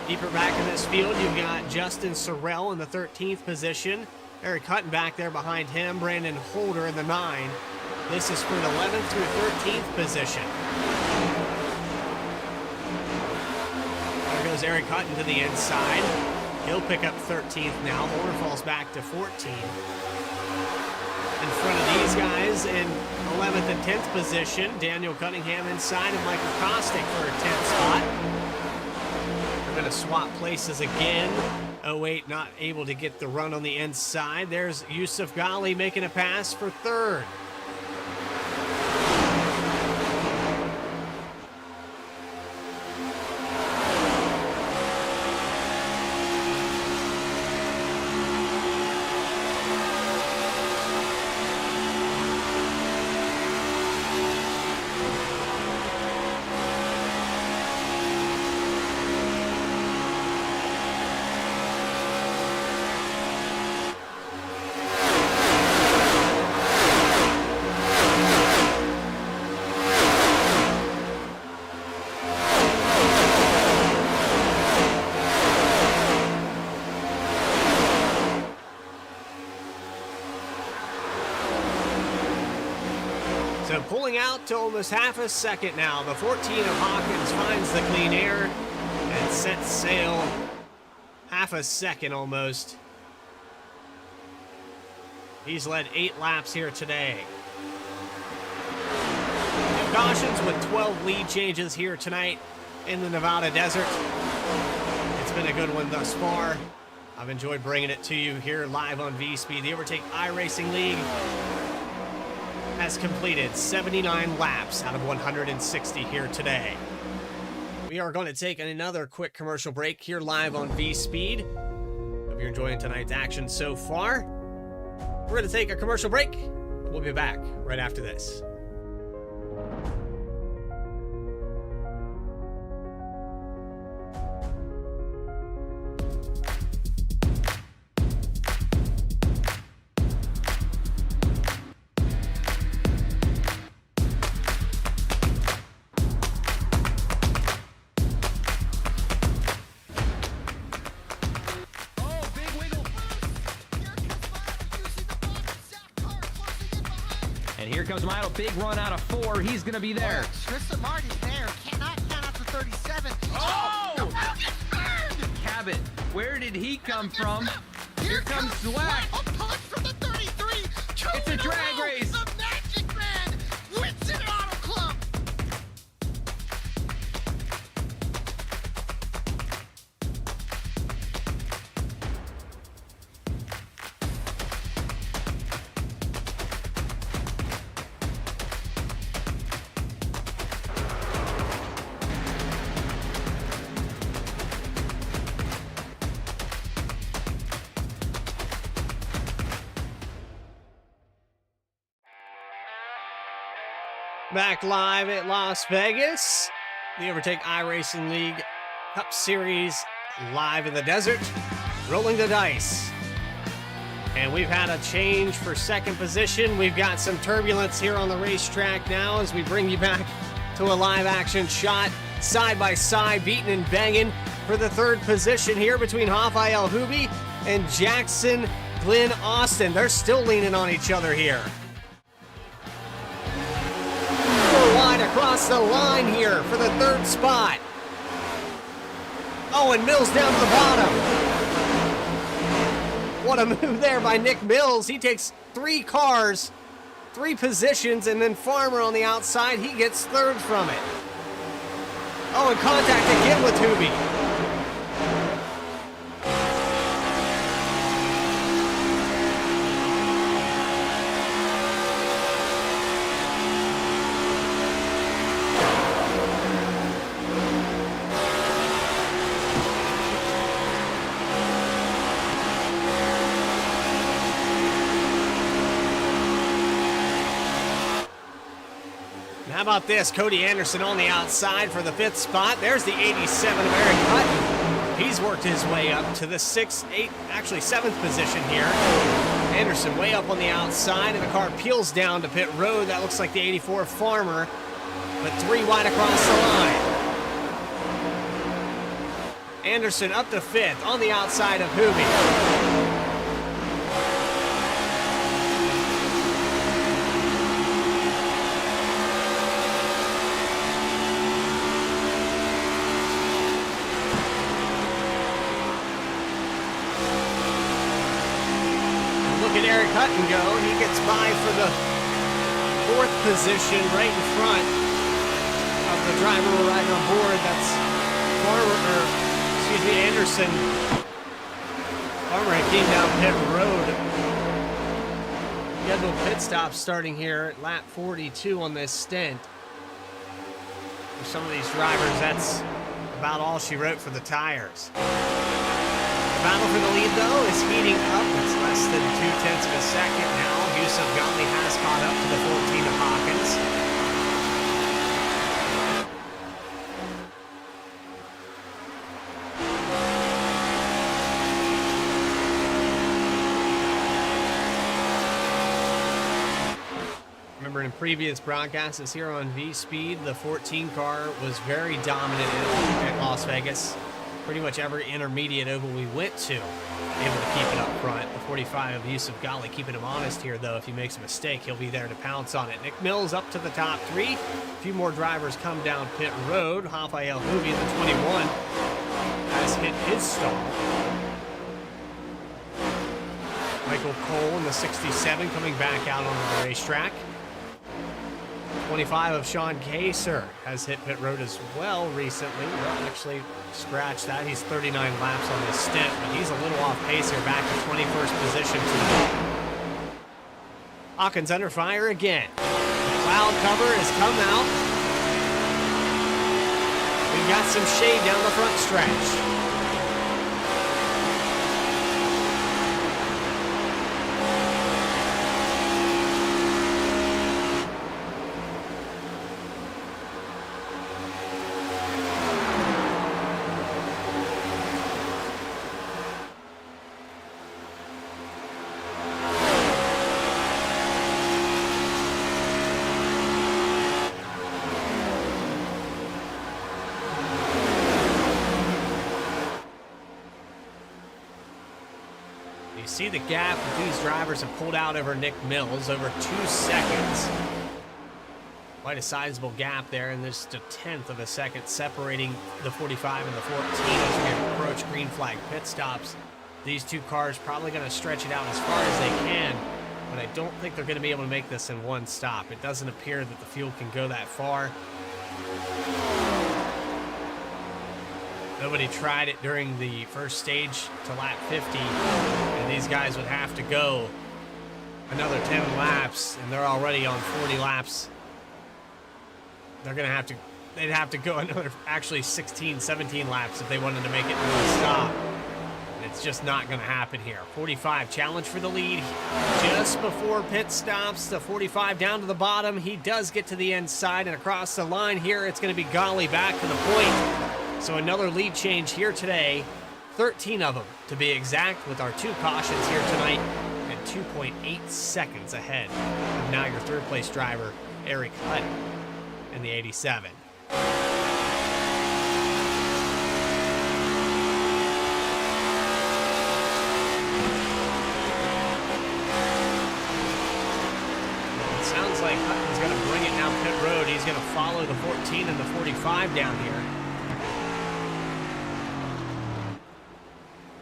Deeper back in this field, you've got Justin Sorrell in the 13th position. Eric Hutton back there behind him. Brandon Holder in the 9. This is for the 11th through 13th position. There goes Eric Hutton to the inside. He'll pick up 13th now. Holder falls back to 14. In front of these guys in 11th and 10th position, Daniel Cunningham inside and Michael Kostick for a 10th spot. They're going to swap places again. OiL not able to get the run on the inside. There's Yusuf Ghali making a pass for third. So pulling out to almost half a second now. The 14 of Hawkins finds the clean air and sets sail. Half a second almost. He's led 8 laps here today. Two cautions with 12 lead changes here tonight in the Nevada desert. It's been a good one thus far. I've enjoyed bringing it to you here live on V-Speed. The Overtake iRacing League has completed 79 laps out of 160 here today. We are going to take another quick commercial break here live on V-Speed. Hope you're enjoying tonight's action so far. We're going to take a commercial break. We'll be back right after this. And here comes Milo, big run out of 4. He's going to be there. Tristan Martin's there. Cannot count out to 37. Oh! The ball gets burned! Cabot, where did he come from? Here comes Zwack. A punch from the 33. It's a drag race. The Magic Man wins it Auto Club. Back live at Las Vegas. The Overtake iRacing League Cup Series live in the desert. Rolling the dice. And we've had a change for second position. We've got some turbulence here on the racetrack now as we bring you back to a live action shot. Side by side, beating and banging for the third position here between Rafael Hubi and Jackson Glenn Austin. They're still leaning on each other here. Wide across the line here for the third spot. Oh, and Mills down to the bottom. What a move there by Nick Mills. He takes 3 cars, 3 positions, and then Farmer on the outside, he gets third from it. Oh, and contact again with Hubi. How about this? Cody Anderson on the outside for the 5th spot. There's the 87 of Eric Hutton. He's worked his way up to the 6th, 8th, actually 7th position here. Anderson way up on the outside, and the car peels down to pit road. That looks like the 84 Farmer, but 3 wide across the line. Anderson up to 5th on the outside of Hubi. Look at Eric Hutton go. He gets by for the 4th position right in front of the driver we're riding on board. That's Anderson. Farmer came down pit road. Scheduled pit stop starting here at lap 42 on this stint. For some of these drivers, that's about all she wrote for the tires. The battle for the lead, though, is heating up. It's less than 0.2 of a second now. Yusuf Ghali has caught up to the 14 of Hawkins. Remember in previous broadcasts here on V-Speed, the 14 car was very dominant at Las Vegas. Pretty much every intermediate oval we went to, able to keep it up front. The 45 of Yusuf Ghali keeping him honest here, though. If he makes a mistake, he'll be there to pounce on it. Nick Mills up to the top 3. A few more drivers come down pit road. Rafael Huvi in the 21 has hit his stall. Michael Cole in the 67 coming back out onto the racetrack. 25 of Sean Kaser has hit pit road as well recently. Well, actually scratched that. He's 39 laps on this stint, but he's a little off pace here, back to 21st position today. Hawkins under fire again. The cloud cover has come out. We've got some shade down the front stretch. You see the gap that these drivers have pulled out over Nick Mills, over 2 seconds. Quite a sizable gap there, and there's just a 1/10 of a second separating the 45 and the 14 as we approach green flag pit stops. These two cars probably going to stretch it out as far as they can, but I don't think they're going to be able to make this in one stop. It doesn't appear that the fuel can go that far. Nobody tried it during the first stage to lap 50, and these guys would have to go another 10 laps, and they're already on 40 laps. They're gonna have to, they'd have to go another, actually 16, 17 laps if they wanted to make it to one stop. And it's just not gonna happen here. 45 challenge for the lead just before pit stops. The 45 down to the bottom. He does get to the inside and across the line here. It's gonna be Ghali back to the point. So another lead change here today, 13 of them to be exact, with our 2 cautions here tonight at 2.8 seconds ahead of now your third place driver, Eric Hutt in the 87. It sounds like Hutton's going to bring it down pit road. He's going to follow the 14 and the 45 down here.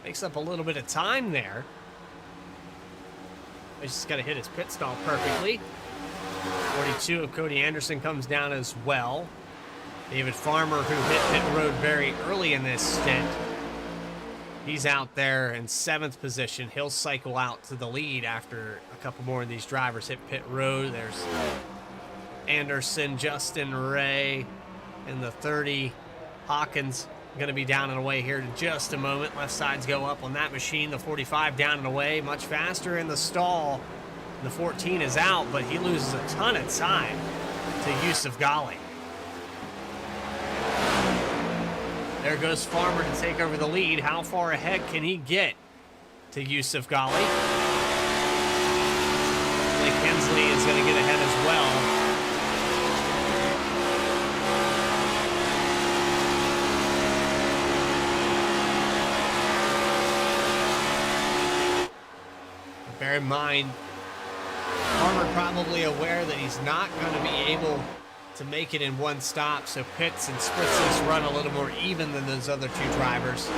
Makes up a little bit of time there. He's just got to hit his pit stall perfectly. 42 of Cody Anderson comes down as well. David Farmer, who hit pit road very early in this stint, he's out there in 7th position. He'll cycle out to the lead after a couple more of these drivers hit pit road. There's Anderson, Justin Ray in the 30. Hawkins going to be down and away here in just a moment. Left sides go up on that machine. The 45 down and away, much faster in the stall. The 14 is out, but he loses a ton of time to Yusuf Ghali. There goes Farmer to take over the lead. How far ahead can he get to Yusuf Ghali? Blake Hensley is going to get ahead as well. Bear in mind, Farmer probably aware that he's not going to be able to make it in one stop, so pits and splits this run a little more even than those other 2 drivers.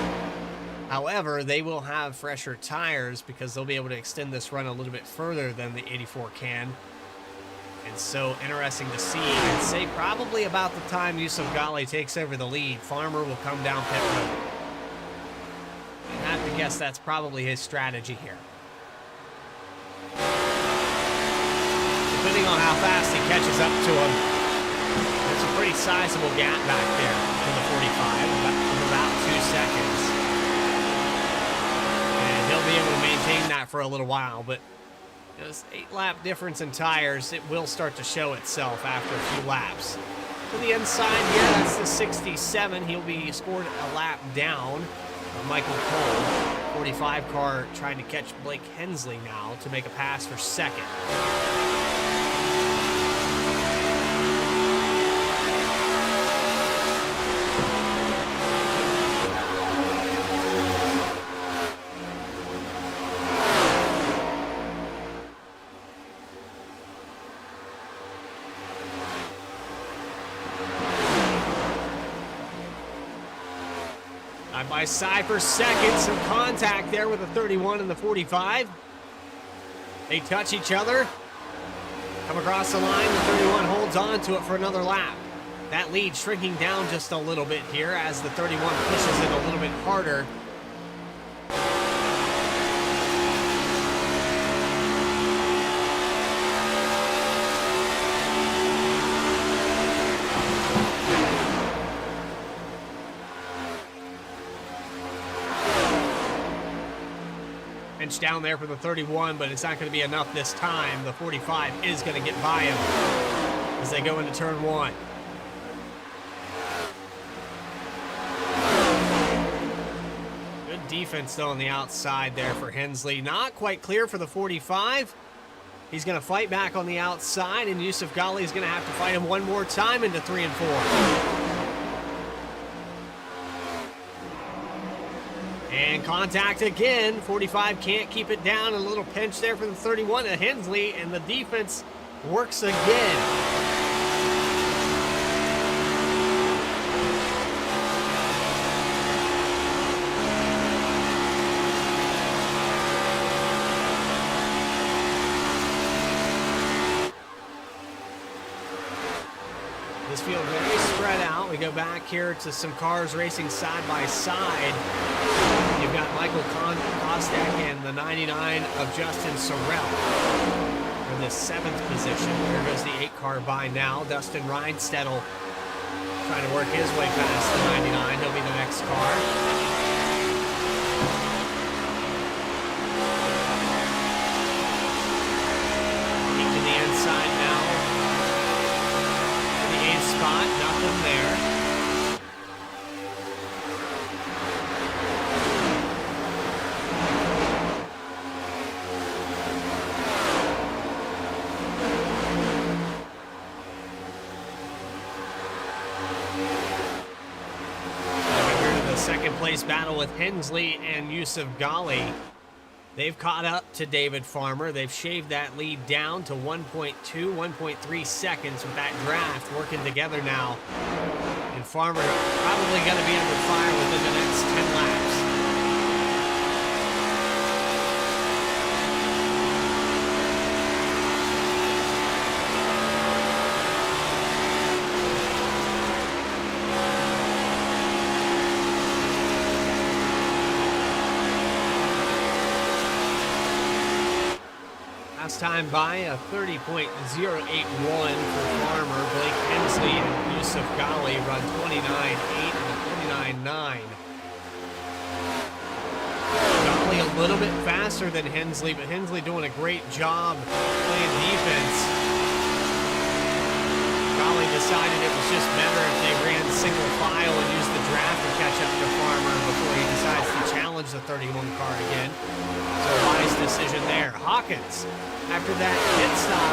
However, they will have fresher tires because they'll be able to extend this run a little bit further than the 84 can. And so interesting to see. I'd say probably about the time Yusuf Ghali takes over the lead, Farmer will come down pit road. And have to guess that's probably his strategy here. Depending on how fast he catches up to him, it's a pretty sizable gap back there in the 45 of about 2 seconds. And he'll be able to maintain that for a little while, but this 8-lap difference in tires, it will start to show itself after a few laps. To the inside here, that's the 67. He'll be scored a lap down. Michael Cole, 45 car, trying to catch Blake Hensley now to make a pass for second. Side by side for second, some contact there with the 31 and the 45. They touch each other, come across the line, the 31 holds on to it for another lap. That lead shrinking down just a little bit here as the 31 pushes it a little bit harder. Inch down there for the 31, but it's not going to be enough this time. The 45 is going to get by him as they go into turn one. Good defense, though, on the outside there for Hensley. Not quite clear for the 45. He's going to fight back on the outside, and Yusuf Ghali is going to have to fight him one more time into 3 and 4. And contact again. 45 can't keep it down. A little pinch there for the 31 at Hensley, and the defense works again. This field very spread out. We go back here to some cars racing side by side. You've got Michael Kostek and the 99 of Justin Sorrell in the 7th position. There goes the 8 car by now. Dustin Reinstedel trying to work his way past the 99. He'll be the next car. To the inside now. The 8th spot, nothing there. Second place battle with Hensley and Yusuf Ghali. They've caught up to David Farmer. They've shaved that lead down to 1.2, 1.3 seconds with that draft working together now. And Farmer probably going to be under fire within the next 10 laps. Last time by a 30.081 for Farmer. Blake Hensley and Yusuf Ghali run 29.8 and a 29.9. Ghali a little bit faster than Hensley, but Hensley doing a great job playing defense. Ghali decided it was just better if they ran single file and used the draft to catch up to Farmer before he decides to challenge the 31 car again. So a wise decision there. Hawkins, after that pit stop,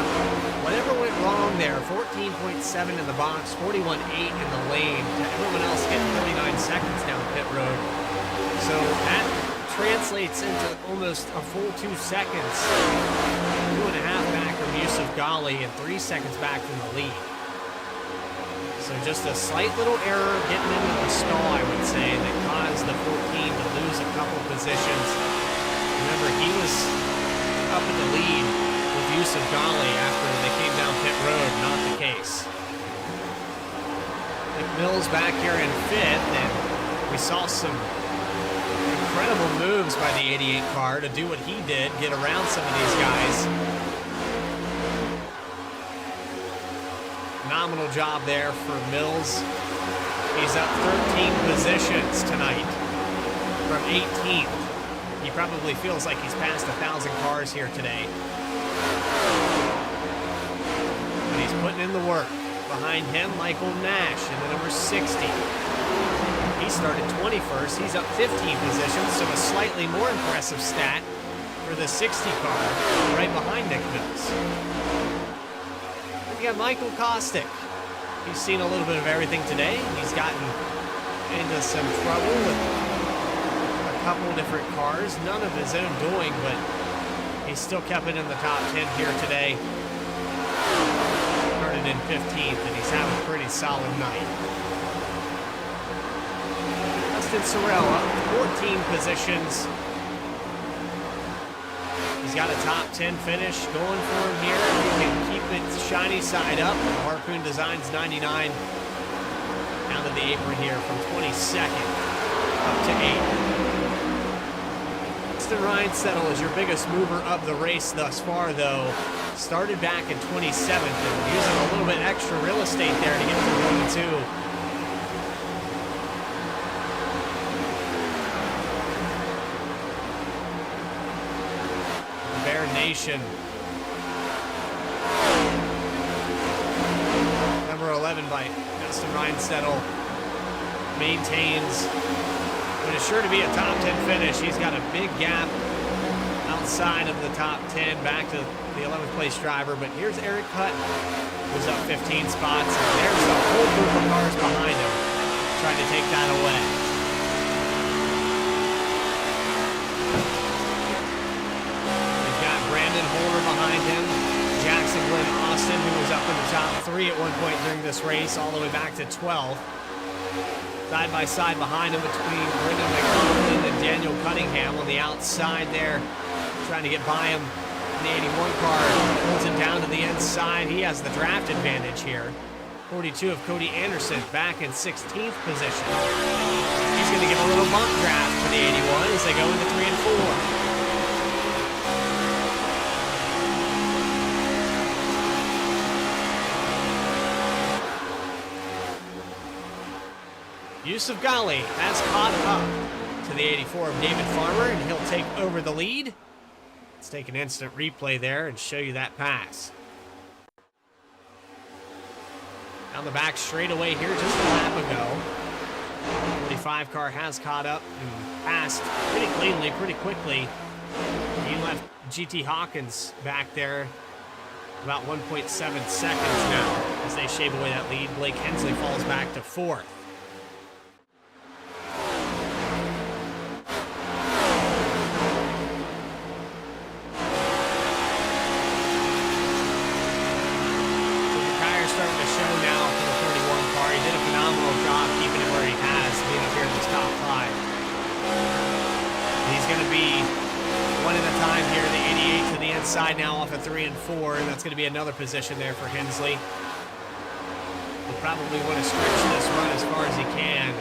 whatever went wrong there, 14.7 in the box, 41.8 in the lane, to everyone else getting 39 seconds down pit road. So that translates into almost a full 2 seconds. 2.5 back from Yusuf Ghali and 3 seconds back from the lead. So just a slight little error getting into the stall, I would say, that caused the 14 to lose a couple positions. Remember, he was up in the lead with Yusuf Ghali after they came down pit road. Not the case. McMill's back here in 5th, and we saw some incredible moves by the 88 car to do what he did, get around some of these guys. Phenomenal job there for Mills. He's up 13 positions tonight from 18th. He probably feels like he's passed 1,000 cars here today. But he's putting in the work. Behind him, Michael Nash in the number 60. He started 21st. He's up 15 positions, so a slightly more impressive stat for the 60 car right behind Nick Mills. We got Michael Kostick. He's seen a little bit of everything today. He's gotten into some trouble with a couple different cars, none of his own doing, but he's still kept it in the top 10 here today. Started in 15th, and he's having a pretty solid night. Justin Sorrell up 14 positions. He's got a top 10 finish going for him here. He can keep it shiny side up. Harpoon Designs 99 down to the apron here from 22nd up to 8th. Ryan Settle is your biggest mover of the race thus far, though. Started back in 27th and using a little bit extra real estate there to get through 1 and 2. Bear Nation. Number 11 by Justin Ryan Settle maintains what is sure to be a top 10 finish. He's got a big gap outside of the top 10 back to the 11th place driver, but here's Eric Hutt, who's up 15 spots, and there's a whole group of cars behind him trying to take that away. We've got Brandon Holder behind him, Jackson Glenn Austin, who was up in the top 3 at one point during this race, all the way back to 12th. Side by side behind him between Brendan McCollum and Daniel Cunningham on the outside there, trying to get by him in the 81 car. Pulls it down to the inside. He has the draft advantage here. 42 of Cody Anderson back in 16th position. He's going to get a little bump draft for the 81 as they go into 3 and 4. Yusuf Ghali has caught up to the 84 of David Farmer, and he'll take over the lead. Let's take an instant replay there and show you that pass. Down the back straightaway here just a lap ago. 45 car has caught up and passed pretty cleanly, pretty quickly. He left GT Hawkins back there about 1.7 seconds now as they shave away that lead. Blake Hensley falls back to 4th. Side now off of 3 and 4, and that's going to be another position there for Hensley. He'll probably want to stretch this run as far as he can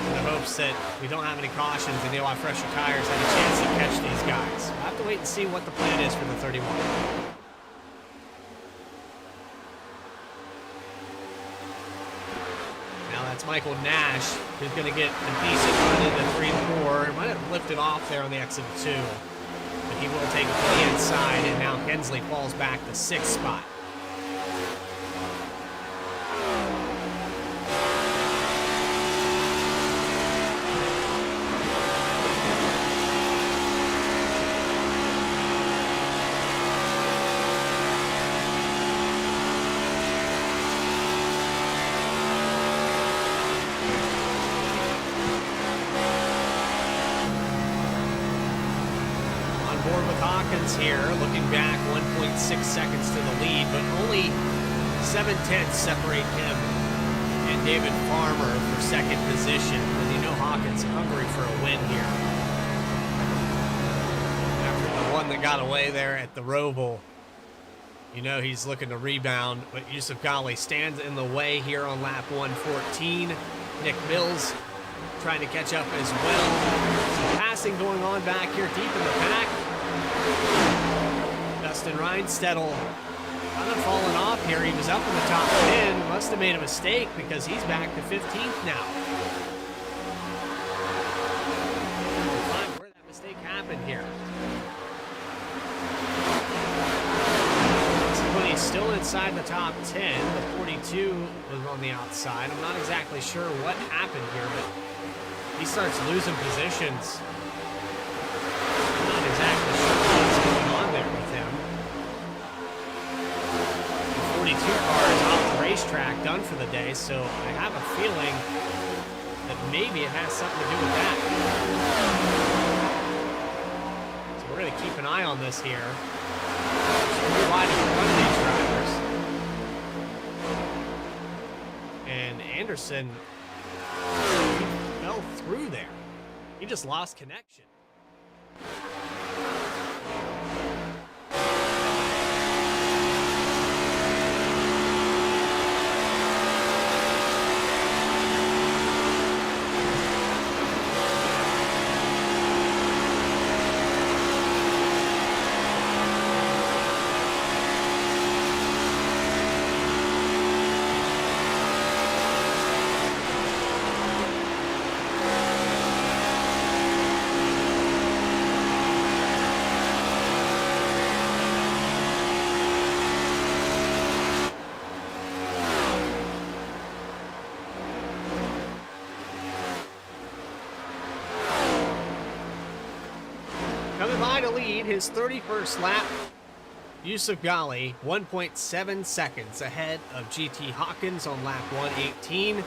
in the hopes that we don't have any cautions and they'll have fresher tires, have a chance to catch these guys. We'll have to wait and see what the plan is for the 31. Now that's Michael Nash, who's going to get a decent run into 3 and 4. It might have lifted off there on the exit of 2. But he will take it to the inside, and now Hensley falls back to 6th spot. Here, looking back, 1.6 seconds to the lead, but only 7/10 separate him and David Farmer for 2nd position. And you know Hawkins hungry for a win here. After the one that got away there at the Roval, you know he's looking to rebound, but Yusuf Ghali stands in the way here on lap 114. Nick Mills trying to catch up as well. So passing going on back here deep in the pack. Dustin Reinstedel kind of falling off here. He was up in the top 10. Must have made a mistake because he's back to 15th now. We'll find where that mistake happened here. When he's still inside the top 10, the 42 was on the outside. I'm not exactly sure what happened here, but he starts losing positions. I'm not exactly sure what's going on there with him. The 42 car is off the racetrack, done for the day, so I have a feeling that maybe it has something to do with that. So we're going to keep an eye on this here. Wide for one of these drivers. And Anderson fell through there. He just lost connection. Coming by to lead his 31st lap, Yusuf Ghali, 1.7 seconds ahead of GT Hawkins on lap 118.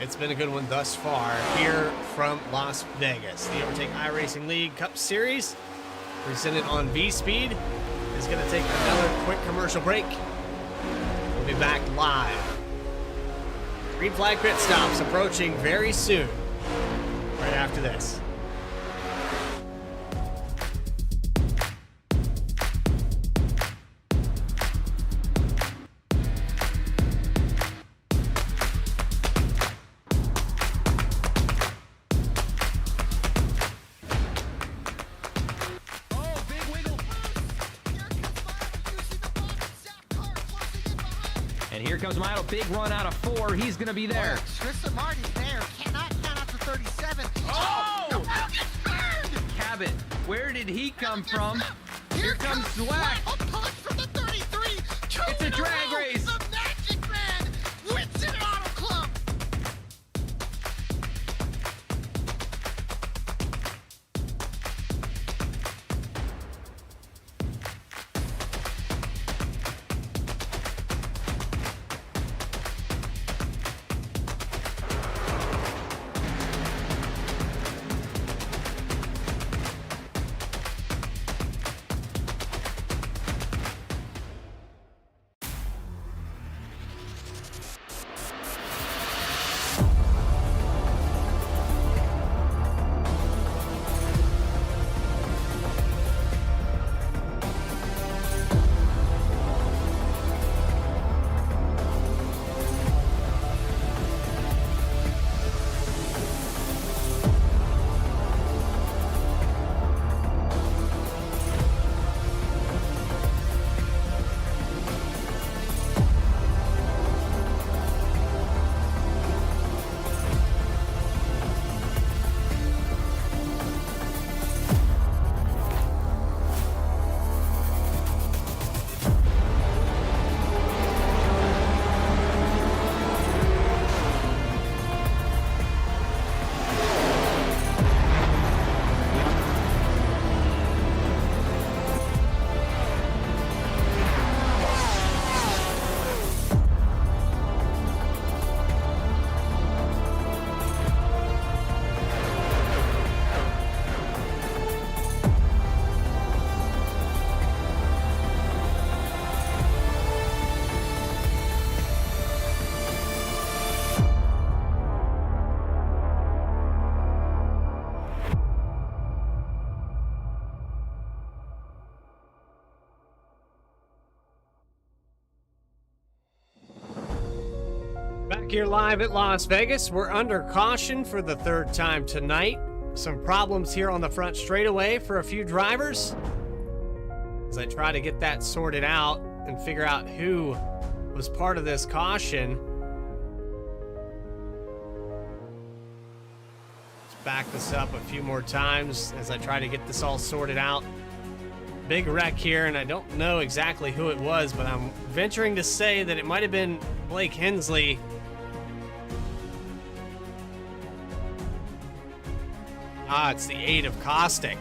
It's been a good one thus far here from Las Vegas. The Overtake iRacing League Cup Series, presented on V-Speed, is going to take another quick commercial break. We'll be back live. Green flag pit stops approaching very soon. Right after this. And here comes Milo. Big run out of 4. He's going to be there. Tristan Martin's there. Cannot count out to 37. Oh! The wheel gets burned! Cabot, where did he come from? Here comes Swag. Swag. A punch from the 33. It's a drag race. The Magic Man wins it Auto Club. here live at Las Vegas. We're under caution for the third time tonight. Some problems here on the front straightaway for a few drivers. As I try to get that sorted out and figure out who was part of this caution. Let's back this up a few more times as I try to get this all sorted out. Big wreck here, and I don't know exactly who it was, but I'm venturing to say that it might have been Blake Hensley. It's the 8 of Caustic.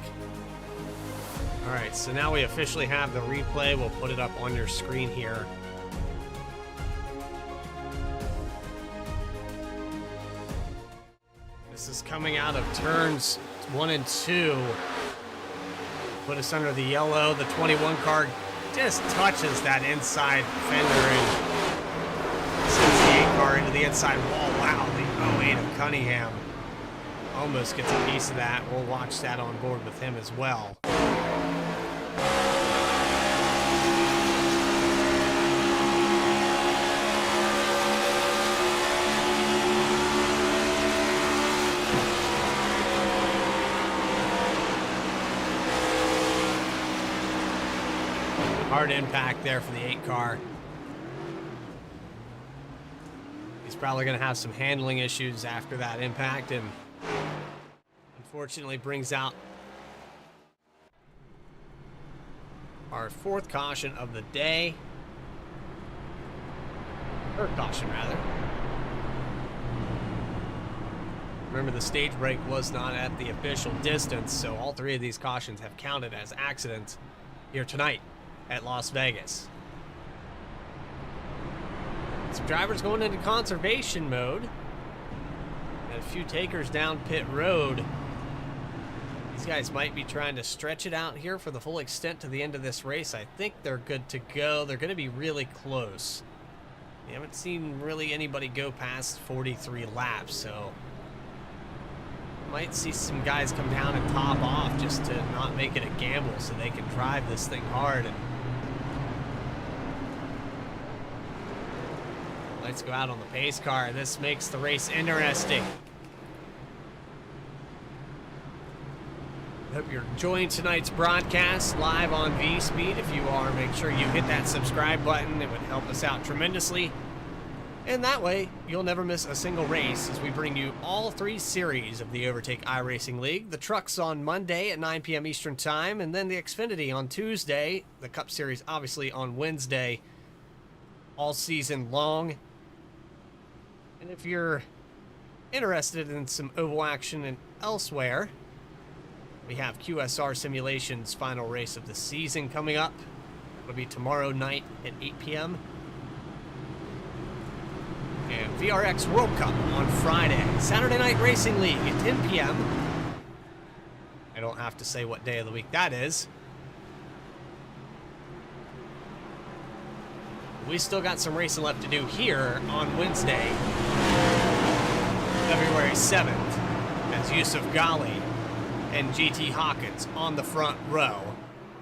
All right, so now we officially have the replay. We'll put it up on your screen here. This is coming out of turns 1 and 2. Put us under the yellow. The 21 car just touches that inside fender and sends the 8 car into the inside wall. Wow, the 08 of Cunningham almost gets a piece of that. We'll watch that on board with him as well. Hard impact there for the 8 car. He's probably going to have some handling issues after that impact, and unfortunately brings out our 4th caution of the day. 3rd caution, rather. Remember, the stage break was not at the official distance, so all 3 of these cautions have counted as accidents here tonight at Las Vegas. Some drivers going into conservation mode. And a few takers down pit road. These guys might be trying to stretch it out here for the full extent to the end of this race. I think they're good to go. They're going to be really close. We haven't seen really anybody go past 43 laps, so might see some guys come down and top off just to not make it a gamble so they can drive this thing hard. And lights go out on the pace car. This makes the race interesting. Hope you're enjoying tonight's broadcast live on V-Speed. If you are, make sure you hit that subscribe button. It would help us out tremendously. And that way, you'll never miss a single race as we bring you all 3 series of the Overtake iRacing League. The trucks on Monday at 9 p.m. Eastern Time, and then the Xfinity on Tuesday. The Cup Series, obviously, on Wednesday, all season long. And if you're interested in some oval action and elsewhere, we have QSR Simulation's final race of the season coming up. It'll be tomorrow night at 8 p.m. And VRX World Cup on Friday. Saturday Night Racing League at 10 p.m. I don't have to say what day of the week that is. We still got some racing left to do here on Wednesday, February 7th, as Yusuf Ghali and GT Hawkins on the front row,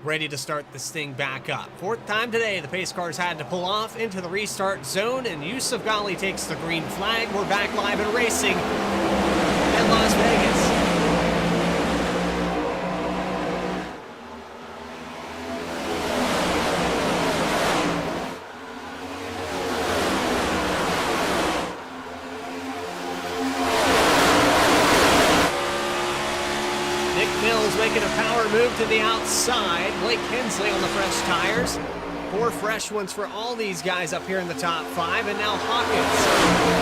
ready to start this thing back up. 4th time today, the pace cars had to pull off into the restart zone, and Yusuf Ghali takes the green flag. We're back live and racing in Las Vegas. Making a power move to the outside. Blake Hensley on the fresh tires. 4 fresh ones for all these guys up here in the top 5. And now Hawkins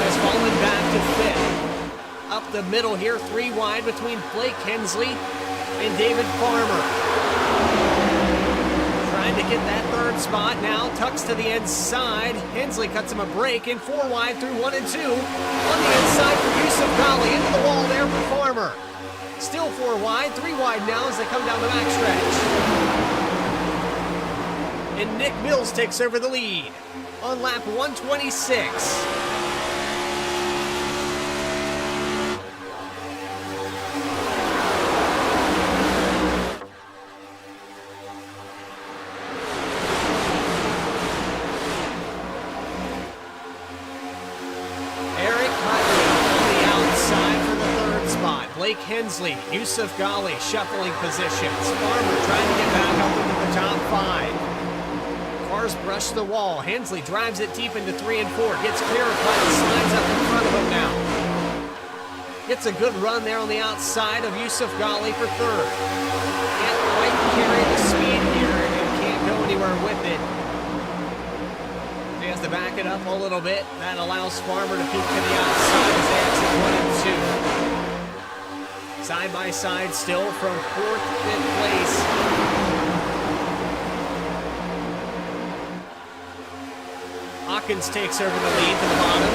has fallen back to 5th. Up the middle here, 3 wide between Blake Hensley and David Farmer. Trying to get that 3rd spot now. Tucks to the inside. Hensley cuts him a break in 4 wide through 1 and 2. On the inside for Yusuf Ghali. Into the wall there for Farmer. Still 4 wide, 3 wide now as they come down the backstretch. And Nick Mills takes over the lead on lap 126. Hensley, Yusuf Ghali shuffling positions. Farmer trying to get back up into the top 5. Cars brush the wall. Hensley drives it deep into 3 and 4. Gets clear of Putton, slides up in front of him now. Gets a good run there on the outside of Yusuf Ghali for 3rd. Can't quite carry the speed here and can't go anywhere with it. He has to back it up a little bit. That allows Farmer to peek to the outside as they exit 1 and 2. Side by side still from 4th, 5th place. Hawkins takes over the lead to the bottom.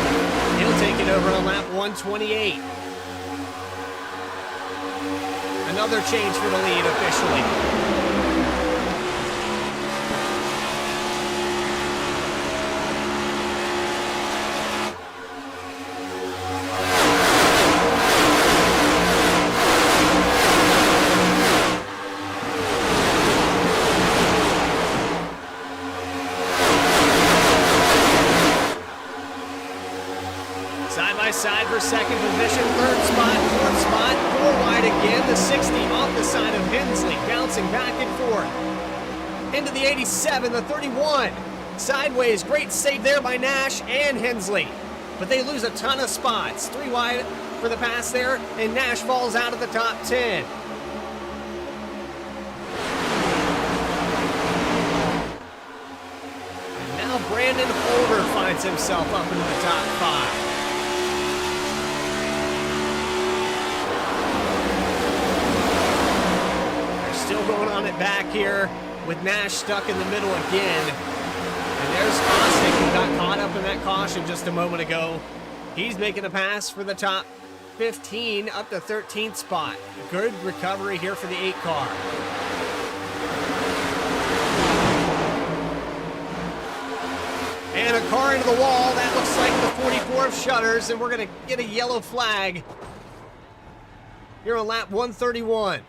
He'll take it over on lap 128. Another change for the lead officially. Side by side for 2nd position, 3rd spot, 4th spot, 4 wide again. The 60 off the side of Hensley, bouncing back and forth. Into the 87, the 31. Sideways, great save there by Nash and Hensley. But they lose a ton of spots. 3 wide for the pass there, and Nash falls out of the top 10. And now Brandon Holder finds himself up into the top 5. Still going on it back here with Nash stuck in the middle again. And there's Bostic, who got caught up in that caution just a moment ago. He's making a pass for the top 15 up to 13th spot. Good recovery here for the 8 car. And a car into the wall. That looks like the 44th Shutters, and we're going to get a yellow flag here on lap 131.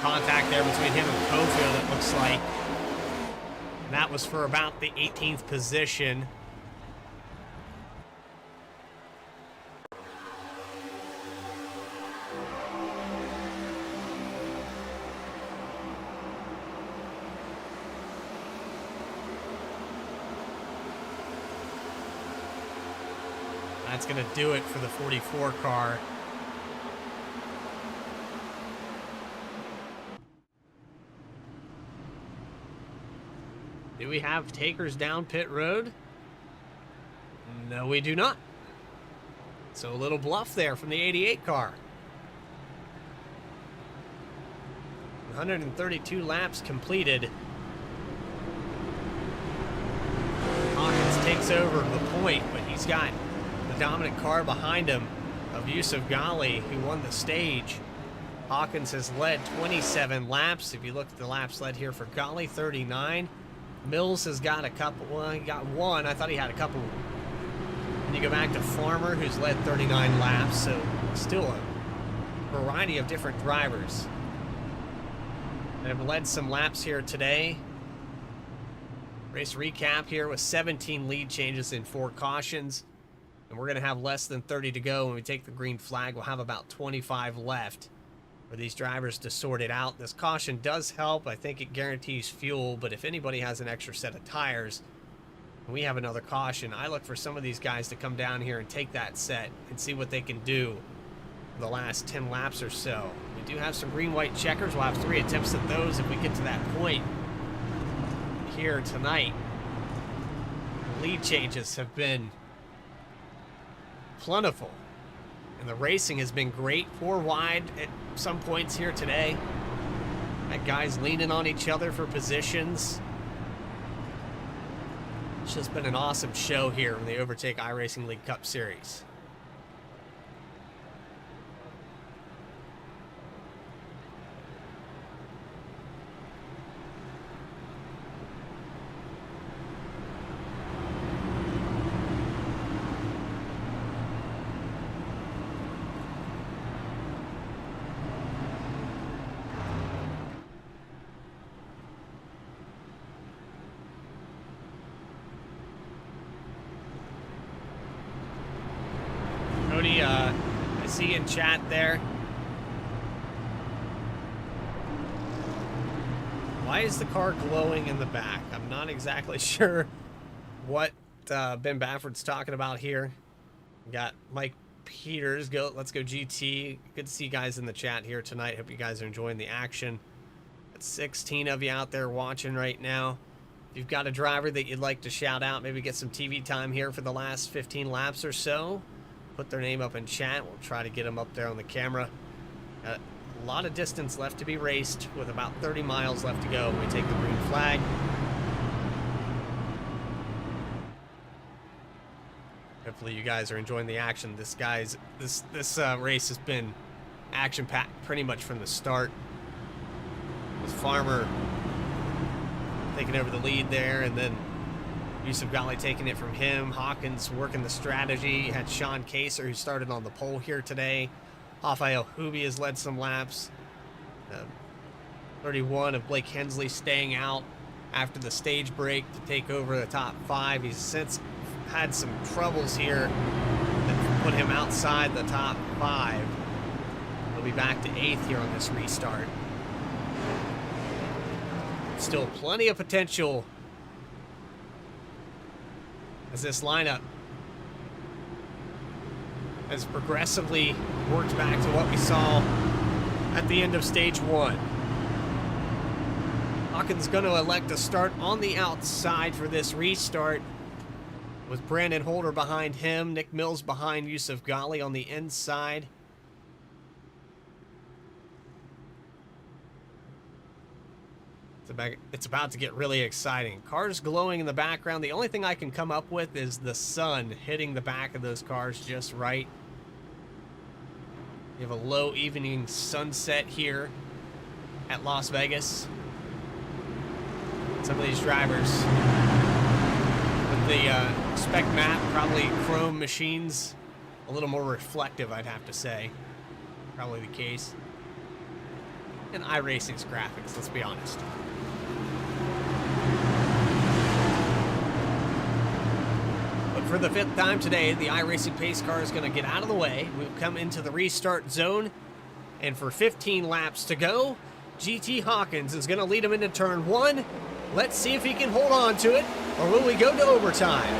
Contact there between him and Cofield, it looks like. And that was for about the 18th position. That's going to do it for the 44 car. Do we have takers down pit road? No, we do not. So a little bluff there from the 88 car. 132 laps completed. Hawkins takes over the point, but he's got the dominant car behind him of Yusuf Ghali, who won the stage. Hawkins has led 27 laps. If you look at the laps led here for Ghali, 39. Mills has got a couple. Well, he got 1. I thought he had a couple. And you go back to Farmer, who's led 39 laps. So still a variety of different drivers that have led some laps here today. Race recap here with 17 lead changes in 4 cautions. And we're going to have less than 30 to go. When we take the green flag, we'll have about 25 left for these drivers to sort it out. This caution does help. I think it guarantees fuel, but if anybody has an extra set of tires, and we have another caution, I look for some of these guys to come down here and take that set and see what they can do for the last 10 laps or so. We do have some green-white checkers. We'll have 3 attempts at those if we get to that point here tonight. Lead changes have been plentiful, and the racing has been great. 4 wide at some points here today. That guys leaning on each other for positions. It's just been an awesome show here in the Overtake iRacing League Cup Series. I see in chat there. Why is the car glowing in the back? I'm not exactly sure what Ben Bafford's talking about here. We got Mike Peters. Let's go GT. Good to see you guys in the chat here tonight. Hope you guys are enjoying the action. Got 16 of you out there watching right now. If you've got a driver that you'd like to shout out, maybe get some TV time here for the last 15 laps or so, put their name up in chat. We'll try to get them up there on the camera. A lot of distance left to be raced with about 30 miles left to go when we take the green flag. Hopefully you guys are enjoying the action. This race has been action-packed pretty much from the start, with Farmer taking over the lead there, and then Yusuf Ghali taking it from him. Hawkins working the strategy. You had Sean Kaser, who started on the pole here today. Rafael Hubi has led some laps. 31 of Blake Hensley staying out after the stage break to take over the top 5. He's since had some troubles here that put him outside the top 5. He'll be back to 8th here on this restart. Still plenty of potential as this lineup has progressively worked back to what we saw at the end of stage 1. Hawkins going to elect to start on the outside for this restart, with Brandon Holder behind him, Nick Mills behind Yusuf Ghali on the inside. It's about to get really exciting. Cars glowing in the background. The only thing I can come up with is the sun hitting the back of those cars just right. You have a low evening sunset here at Las Vegas. Some of these drivers with the spec map, probably chrome machines, a little more reflective, I'd have to say. Probably the case. And iRacing's graphics, let's be honest. But for the 5th time today, the iRacing pace car is going to get out of the way. We've come into the restart zone, and for 15 laps to go, GT Hawkins is going to lead him into turn 1. Let's see if he can hold on to it, or will we go to overtime?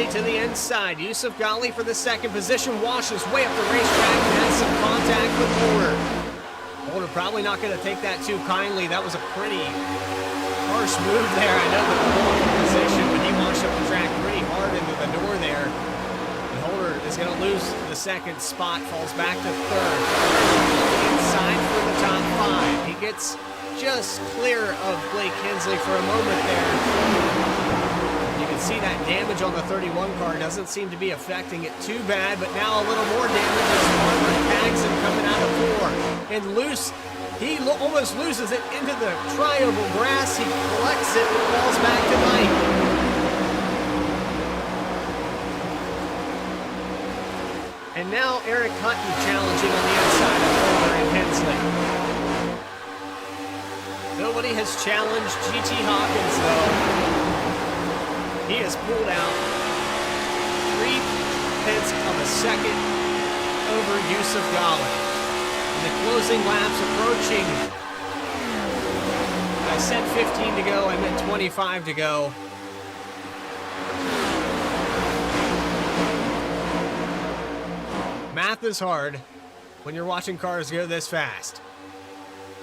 To the inside, Yusuf Ghali for the 2nd position, washes way up the racetrack and has some contact with Holder. Holder probably not going to take that too kindly. That was a pretty harsh move there. I know the pole position, but he washed up the track pretty hard into the door there. And Holder is going to lose the 2nd spot, falls back to 3rd. Inside for the top 5. He gets just clear of Blake Hensley for a moment there. See that damage on the 31 car doesn't seem to be affecting it too bad, but now a little more damage as Farmer tags him coming out of 4. And loose, he almost loses it into the tri-oval grass. He collects it and falls back to 9th. And now Eric Hutton challenging on the inside of Holder and Hensley. Nobody has challenged GT Hawkins though. He has pulled out 3/10 of a second over Yusuf Ghali. And the closing laps approaching. I said 15 to go, I meant 25 to go. Math is hard when you're watching cars go this fast.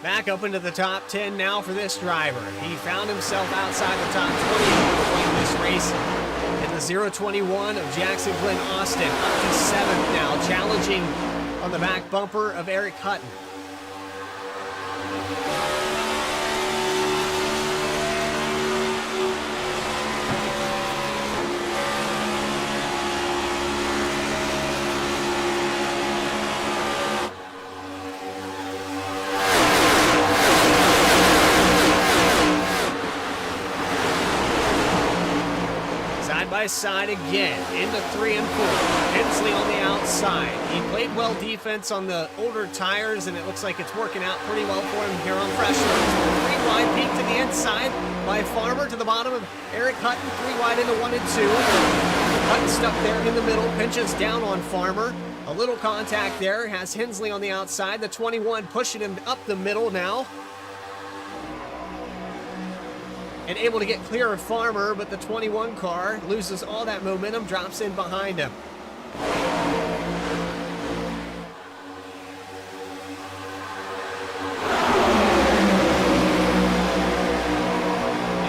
Back up into the top 10 now for this driver. He found himself outside the top 20 in this race in the 021 of Jackson Glenn Austin, up to 7th now, challenging on the back bumper of Eric Hutton. by side again, into 3 and 4. Hensley on the outside. He played well defense on the older tires, and it looks like it's working out pretty well for him here on fresh ones. 3 wide, peak to the inside by Farmer to the bottom of Eric Hutton. 3 wide into 1 and 2. Hutton stuck there in the middle, pinches down on Farmer. A little contact there, has Hensley on the outside. The 21 pushing him up the middle now. And able to get clear of Farmer, but the 21 car loses all that momentum, drops in behind him.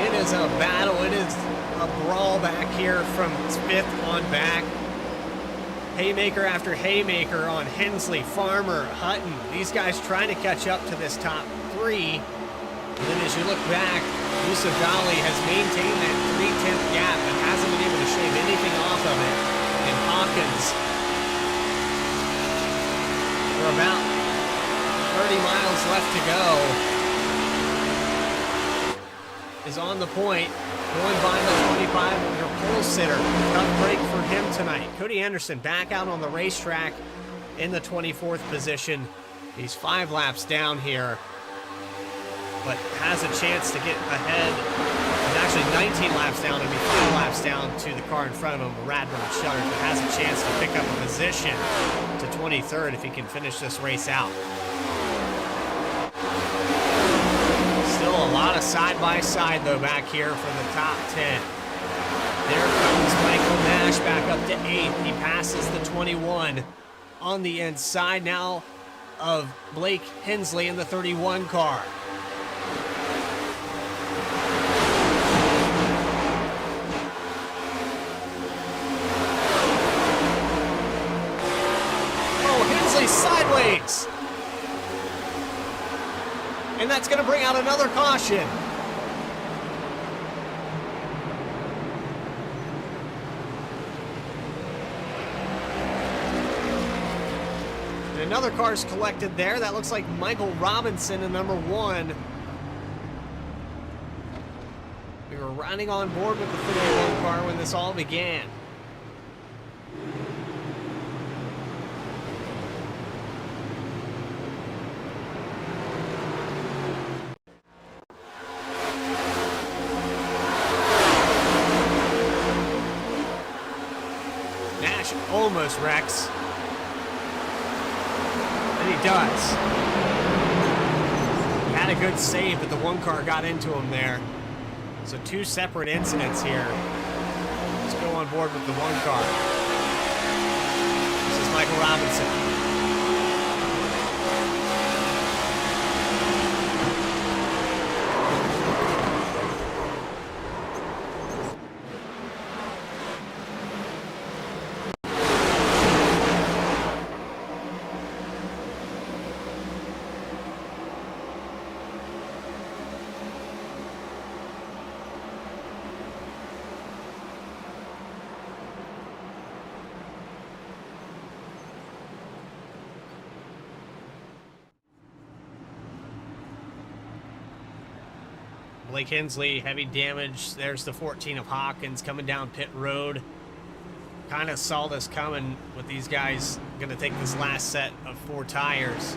It is a battle. It is a brawl back here from 5th on back. Haymaker after haymaker on Hensley, Farmer, Hutton. These guys trying to catch up to this top 3. And then as you look back, Yusuf Ghali has maintained that 3/10 gap and hasn't been able to shave anything off of it. And Hawkins, for about 30 miles left to go, is on the point, going by the 25 under pole sitter. Tough break for him tonight. Cody Anderson back out on the racetrack in the 24th position. He's 5 laps down here, but has a chance to get ahead. He's actually 19 laps down and be 5 laps down to the car in front of him, Radburn Shutters, but has a chance to pick up a position to 23rd if he can finish this race out. Still a lot of side-by-side, though, back here for the top 10. There comes Michael Nash back up to 8th. He passes the 21 on the inside now of Blake Hensley in the 31 car. Sideways, and that's going to bring out another caution. And another car's collected there. That looks like Michael Robinson in number 1. We were riding on board with the 31 car when this all began. Almost wrecks. And he does. He had a good save, but the 1 car got into him there. So 2 separate incidents here. Let's go on board with the 1 car. This is Michael Robinson. Blake Hensley, heavy damage. There's the 14 of Hawkins coming down pit road. Kind of saw this coming with these guys going to take this last set of 4 tires.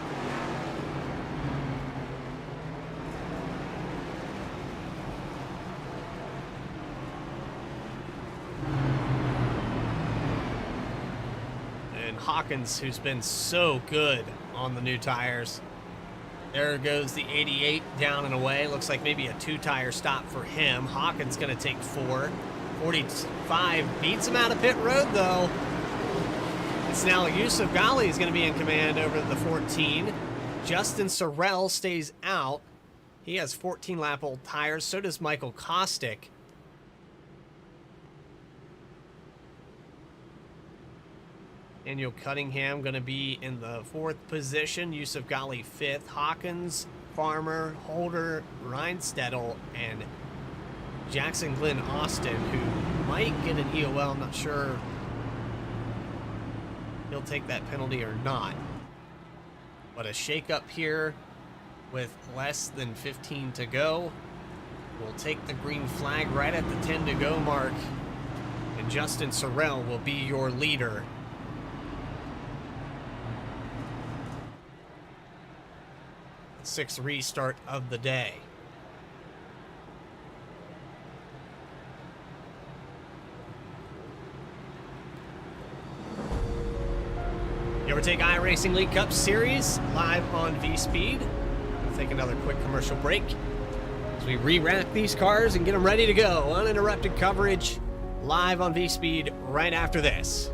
And Hawkins, who's been so good on the new tires. There goes the 88 down and away. Looks like maybe a 2-tire stop for him. Hawkins going to take 4. 45 beats him out of pit road, though. It's now Yusuf Ghali is going to be in command over the 14. Justin Sorrell stays out. He has 14-lap-old tires. So does Michael Kostick. Daniel Cunningham going to be in the 4th position. Yusuf Ghali 5th. Hawkins, Farmer, Holder, Reinstedel, and Jackson Glenn Austin, who might get an EOL. I'm not sure he'll take that penalty or not. But a shake-up here with less than 15 to go. We'll take the green flag right at the 10 to go mark. and Justin Sorrell will be your leader. Sixth restart of the day. The Overtake iRacing League Cup Series live on V-Speed. We'll take another quick commercial break as we re-rack these cars and get them ready to go. Uninterrupted coverage live on V-Speed right after this.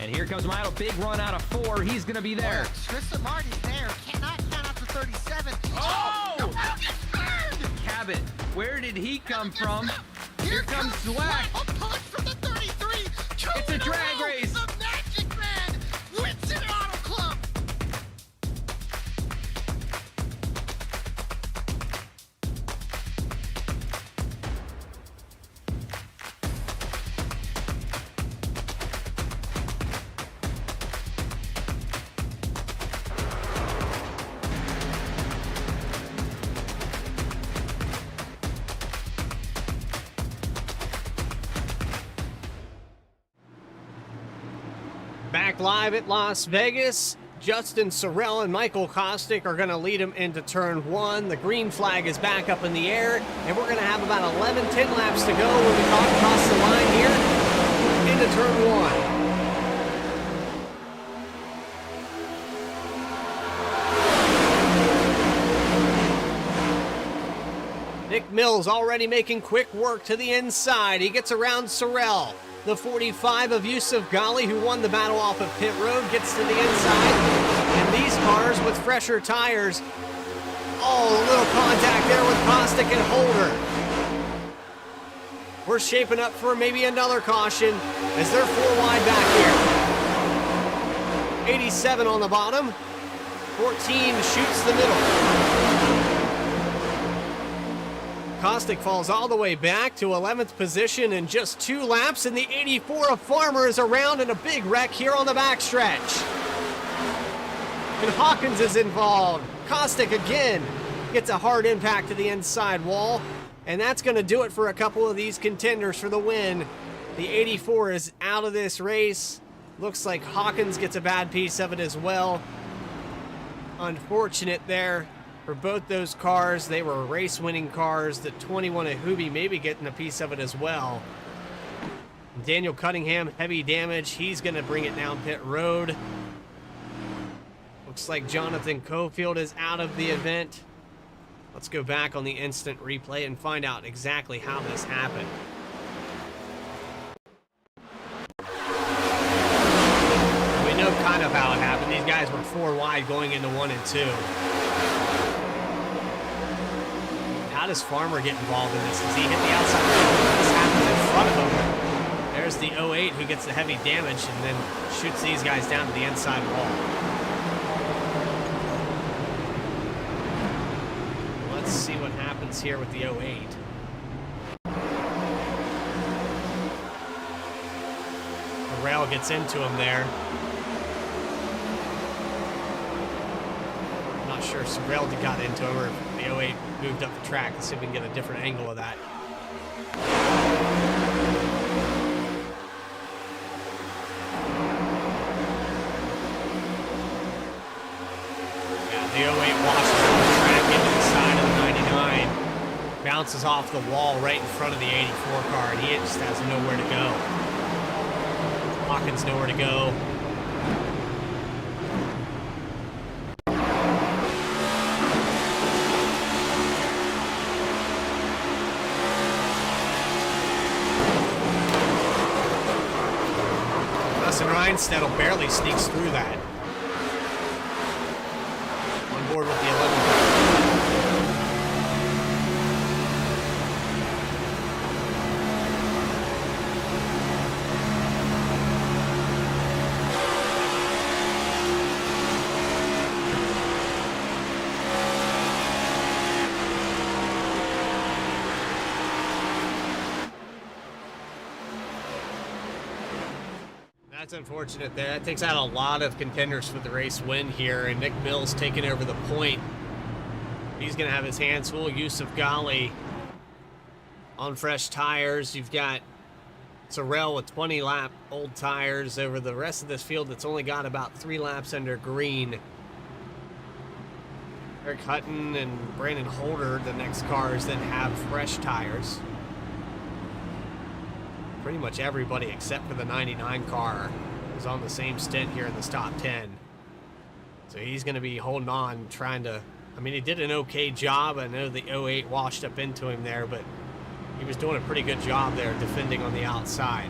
And here comes Milo, big run out of 4. He's going to be there. Tristan Martin's there. Cannot count out to 37. Oh! No, gets burned! Cabot, where did he come from? Here comes Zwack. A punch from the 33. It's a drag race. The Magic Man wins it Auto Club. Back live at Las Vegas, Justin Sorrell and Michael Kostick are going to lead him into turn 1. The green flag is back up in the air, and we're going to have about 10 laps to go when we talk across the line here into turn 1. Nick Mills already making quick work to the inside. He gets around Sorrell. The 45 of Yusuf Ghali, who won the battle off of pit road, gets to the inside. And these cars with fresher tires. Oh, a little contact there with Kostick and Holder. We're shaping up for maybe another caution as they're 4 wide back here. 87 on the bottom. 14 shoots the middle. Kostick falls all the way back to 11th position in just 2 laps, and the 84 of Farmer is around in a big wreck here on the backstretch. And Hawkins is involved. Kostick again gets a hard impact to the inside wall, and that's going to do it for a couple of these contenders for the win. The 84 is out of this race. Looks like Hawkins gets a bad piece of it as well. Unfortunate there for both those cars. They were race-winning cars. The 21 of Hubie maybe getting a piece of it as well. Daniel Cunningham, heavy damage. He's going to bring it down pit road. Looks like Jonathan Cofield is out of the event. Let's go back on the instant replay and find out exactly how this happened. We know kind of how it happened. These guys were 4 wide going into 1 and 2. How does Farmer get involved in this? Does he hit the outside wall? This happens in front of him. There's the 08 who gets the heavy damage and then shoots these guys down to the inside wall. Let's see what happens here with the 08. The rail gets into him there. Not sure if Sorrell got into him or if the 08 moved up the track. Let's see if we can get a different angle of that. Yeah, the 08 washes up the track into the side of the 99. Bounces off the wall right in front of the 84 car, and he just has nowhere to go. Hawkins nowhere to go. Reinstedt barely sneaks through that. On board with the 11 car. That's unfortunate there. That takes out a lot of contenders for the race win here, and Nick Mills taking over the point. He's going to have his hands full. Yusuf Ghali on fresh tires. You've got Sorrell with 20-lap old tires over the rest of this field that's only got about 3 laps under green. Eric Hutton and Brandon Holder, the next cars that have fresh tires. Pretty much everybody except for the 99 car is on the same stint here in this top 10. So he's going to be holding on, trying to... I mean, he did an okay job. I know the 08 washed up into him there, but he was doing a pretty good job there defending on the outside.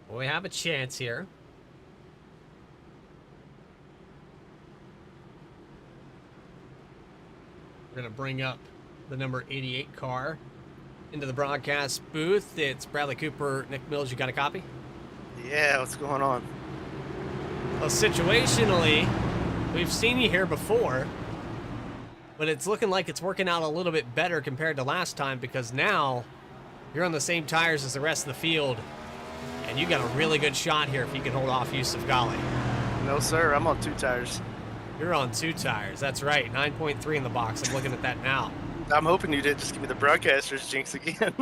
Well, we have a chance here. We're going to bring up the number 88 car into the broadcast booth. It's Bradley Cooper, Nick Mills. You got a copy? Yeah, what's going on? Well, situationally, we've seen you here before, but it's looking like it's working out a little bit better compared to last time, because now you're on the same tires as the rest of the field. And you got a really good shot here if you can hold off Yusuf Ghali. No, sir. I'm on 2 tires. You're on 2 tires. That's right. 9.3 in the box. I'm looking at that now. I'm hoping you didn't just give me the broadcaster's jinx again.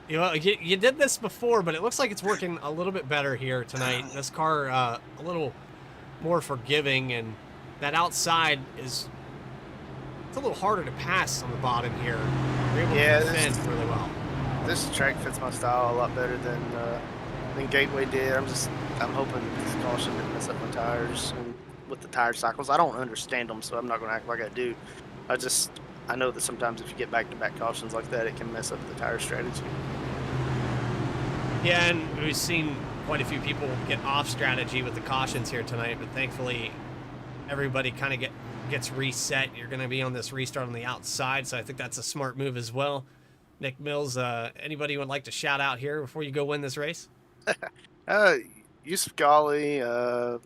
You know, you did this before, but it looks like it's working a little bit better here tonight. This car a little more forgiving, and that outside is it's a little harder to pass on the bottom here. You're able to defend really well. This track fits my style a lot better than Gateway did. I'm hoping this caution didn't mess up my tires and with the tire cycles. I don't understand them, so I'm not going to act like I do. I know that sometimes if you get back-to-back cautions like that, it can mess up the tire strategy. Yeah, and we've seen quite a few people get off strategy with the cautions here tonight, but thankfully everybody kind of gets reset. You're going to be on this restart on the outside, so I think that's a smart move as well. Nick Mills, anybody you would like to shout out here before you go win this race? Yusuf Ghali,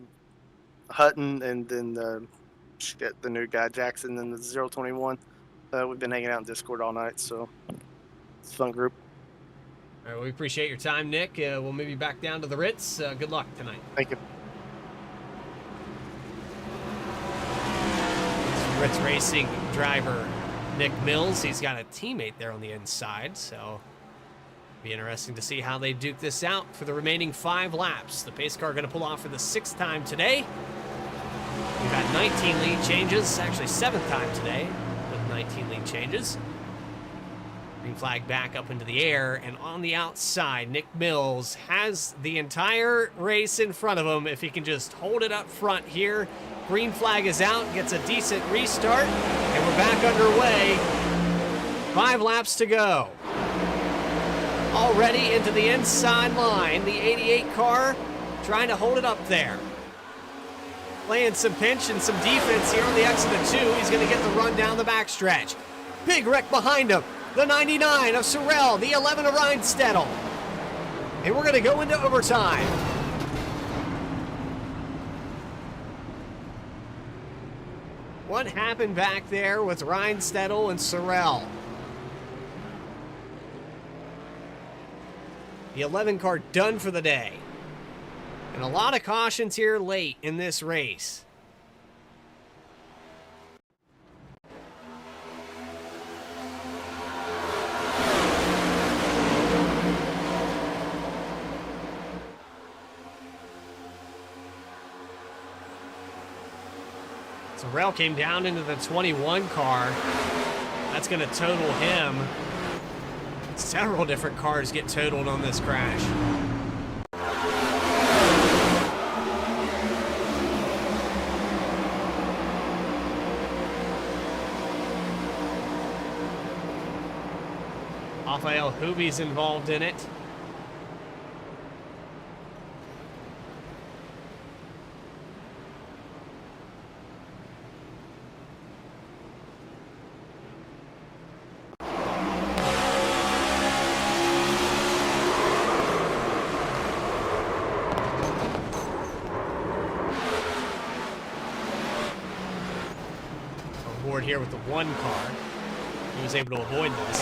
Hutton, and then the new guy Jackson and the 021. We've been hanging out in Discord all night, so it's a fun group. All right, we appreciate your time, Nick. We'll move you back down to the Ritz. Good luck tonight. Thank you. Ritz Racing driver Nick Mills. He's got a teammate there on the inside, so be interesting to see how they duke this out for the remaining 5 laps. The pace car going to pull off for the 6th time today. We've had 19 lead changes, actually 7th time today with 19 lead changes. Green flag back up into the air, and on the outside, Nick Mills has the entire race in front of him if he can just hold it up front here. Green flag is out, gets a decent restart, and we're we're back underway. 5 laps to go. Already into the inside line. The 88 car trying to hold it up there. Playing some pinch and some defense here on the exit of 2. He's going to get the run down the backstretch. Big wreck behind him. The 99 of Sorrell. The 11 of Reinstedel. And we're going to go into overtime. What happened back there with Reinstedel and Sorrell? The 11 car done for the day. And a lot of cautions here late in this race. Sorrell came down into the 21 car. That's going to total him. Several different cars get totaled on this crash. OiL Hoovy's involved in it. Aboard here with the 1 car. He was able to avoid this.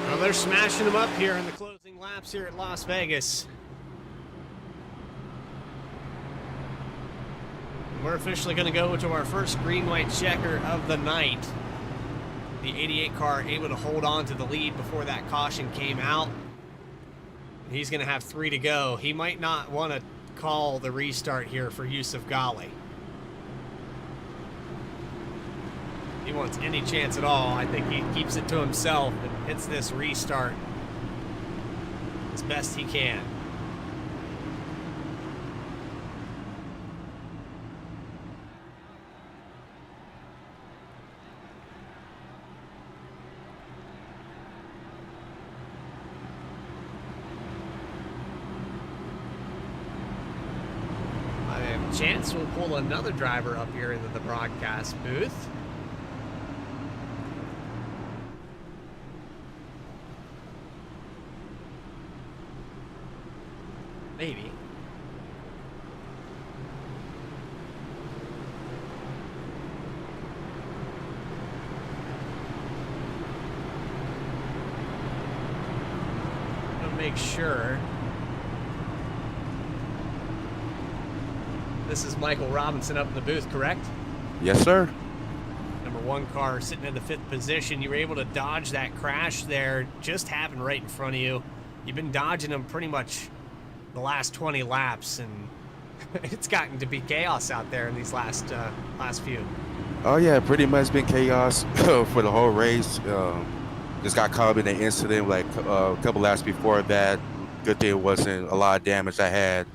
Well, they're smashing them up here in the closing laps here at Las Vegas. We're officially going to go to our first green-white checker of the night. The 88 car able to hold on to the lead before that caution came out. He's going to have 3 to go. He might not want to call the restart here for Yusuf Ghali. If he wants any chance at all, I think he keeps it to himself and hits this restart as best he can. Chance will pull another driver up here into the broadcast booth. Maybe. I'm gonna make sure. This is Michael Robinson up in the booth, correct? Yes, sir. Number 1 car sitting in the 5th position. You were able to dodge that crash there. Just happened right in front of you. You've been dodging them pretty much the last 20 laps, and it's gotten to be chaos out there in these last few. Oh, yeah, pretty much been chaos for the whole race. Just got caught up in an incident like a couple laps before that. Good thing it wasn't a lot of damage I had.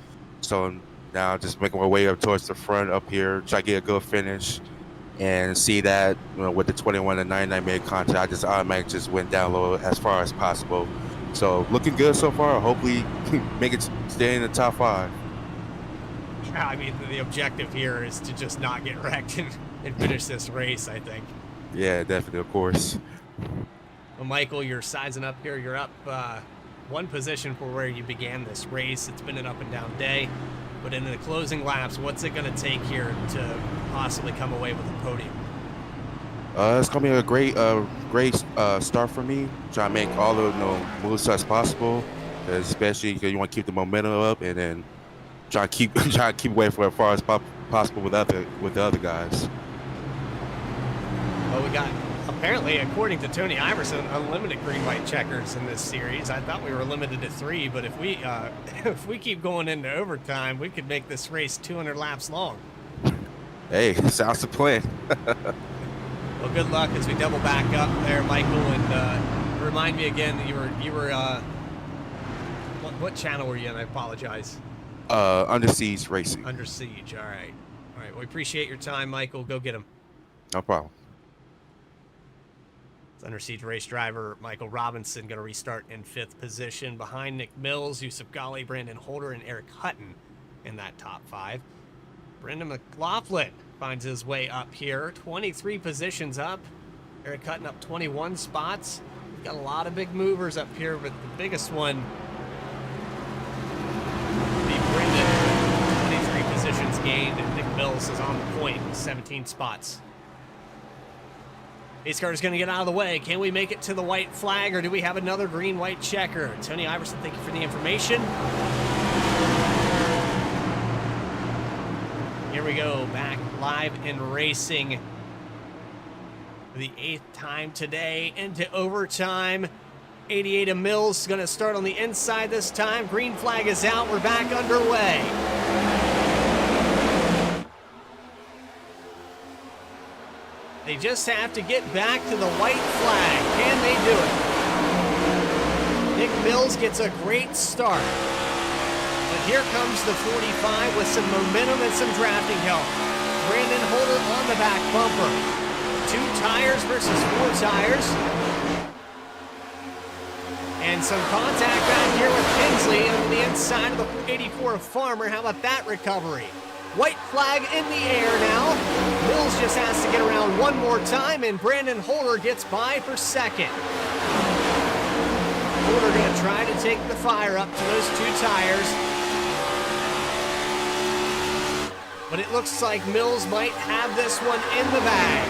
So now just making my way up towards the front up here, try to get a good finish, and see that with the 21 and 99 made contact, I just automatically just went down low as far as possible. So looking good so far. Hopefully make it stay in the top 5. Yeah, I mean, the objective here is to just not get wrecked and finish this race, I think. Yeah, definitely, of course. Well, Michael, you're sizing up here. You're up 1 position for where you began this race. It's been an up and down day. But in the closing laps, what's it going to take here to possibly come away with a podium? It's going to be a great start for me. Try to make all the moves as possible, especially because you want to keep the momentum up, and then try to keep away from as far as possible with the other guys. Well, we got, apparently, according to Tony Iverson, unlimited green-white checkers in this series. I thought we were limited to 3, but if we keep going into overtime, we could make this race 200 laps long. Hey, sounds the plan. Well, good luck as we double back up there, Michael, and remind me again that you were what channel were you in? I apologize. Under Siege Racing. Under Siege. All right. We appreciate your time, Michael. Go get him. No problem. It's Under Siege race driver Michael Robinson going to restart in 5th position behind Nick Mills, Yusuf Ghali, Brandon Holder, and Eric Hutton in that top 5. Brendan McLaughlin finds his way up here, 23 positions up. Eric Hutton up 21 spots. We've got a lot of big movers up here, but the biggest one will be Brendan, 23 positions gained, and Nick Mills is on the point with 17 spots. Pace car is going to get out of the way. Can we make it to the white flag, or do we have another green-white checker? Tony Iverson, thank you for the information. Here we go, back live in racing for the 8th time today into overtime. 88 of Mills is going to start on the inside this time. Green flag is out. We're back underway. They just have to get back to the white flag. Can they do it? Nick Mills gets a great start. But here comes the 45 with some momentum and some drafting help. Brandon Holder on the back bumper. 2 tires versus 4 tires. And some contact back here with Kinsley on the inside of the 84 Farmer. How about that recovery? White flag in the air now. Mills just has to get around one more time, and Brandon Holder gets by for 2nd. Holder going to try to take the fire up to those 2 tires. But it looks like Mills might have this one in the bag.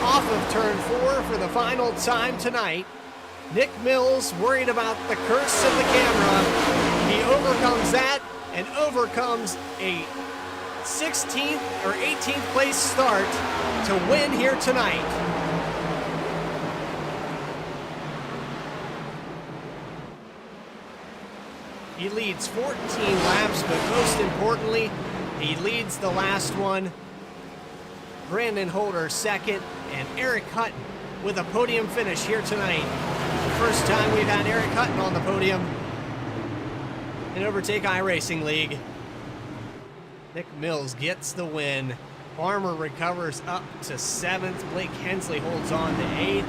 Off of turn 4 for the final time tonight. Nick Mills worried about the curse of the camera. He overcomes that and overcomes a 16th or 18th place start to win here tonight. He leads 14 laps, but most importantly, he leads the last one. Brandon Holder 2nd, and Eric Hutton with a podium finish here tonight. The first time we've had Eric Hutton on the podium in Overtake iRacing League. Nick Mills gets the win. Farmer recovers up to 7th. Blake Hensley holds on to 8th.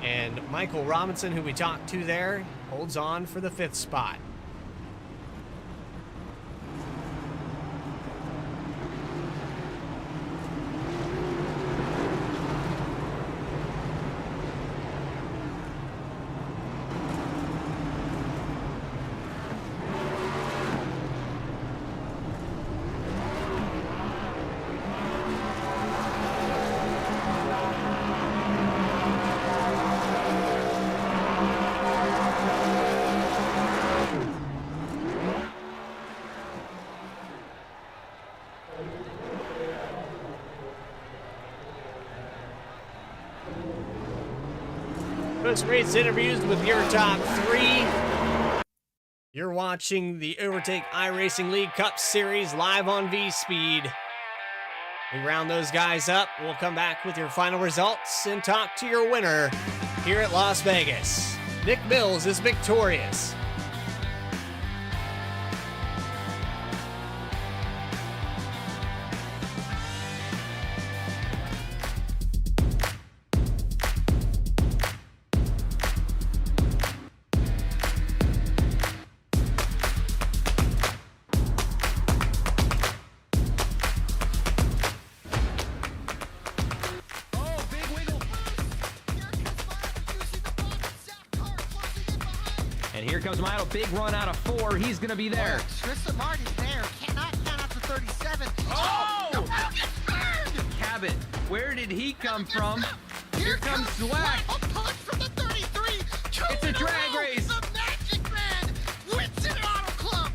And Michael Robinson, who we talked to there, holds on for the 5th spot. Post-race interviews with your top 3. You're watching the Overtake iRacing League Cup Series live on V-Speed. We round those guys up. We'll come back with your final results and talk to your winner here at Las Vegas. Nick Mills is victorious. And here comes Milo, big run out of 4. He's going to be there. Tristan Martin's there. Cannot count out to 37. Oh! The wheel gets burned! Cabot, where did he come from? Here comes Dweck. A punch from the 33. It's a drag race. The Magic Man wins it Auto Club.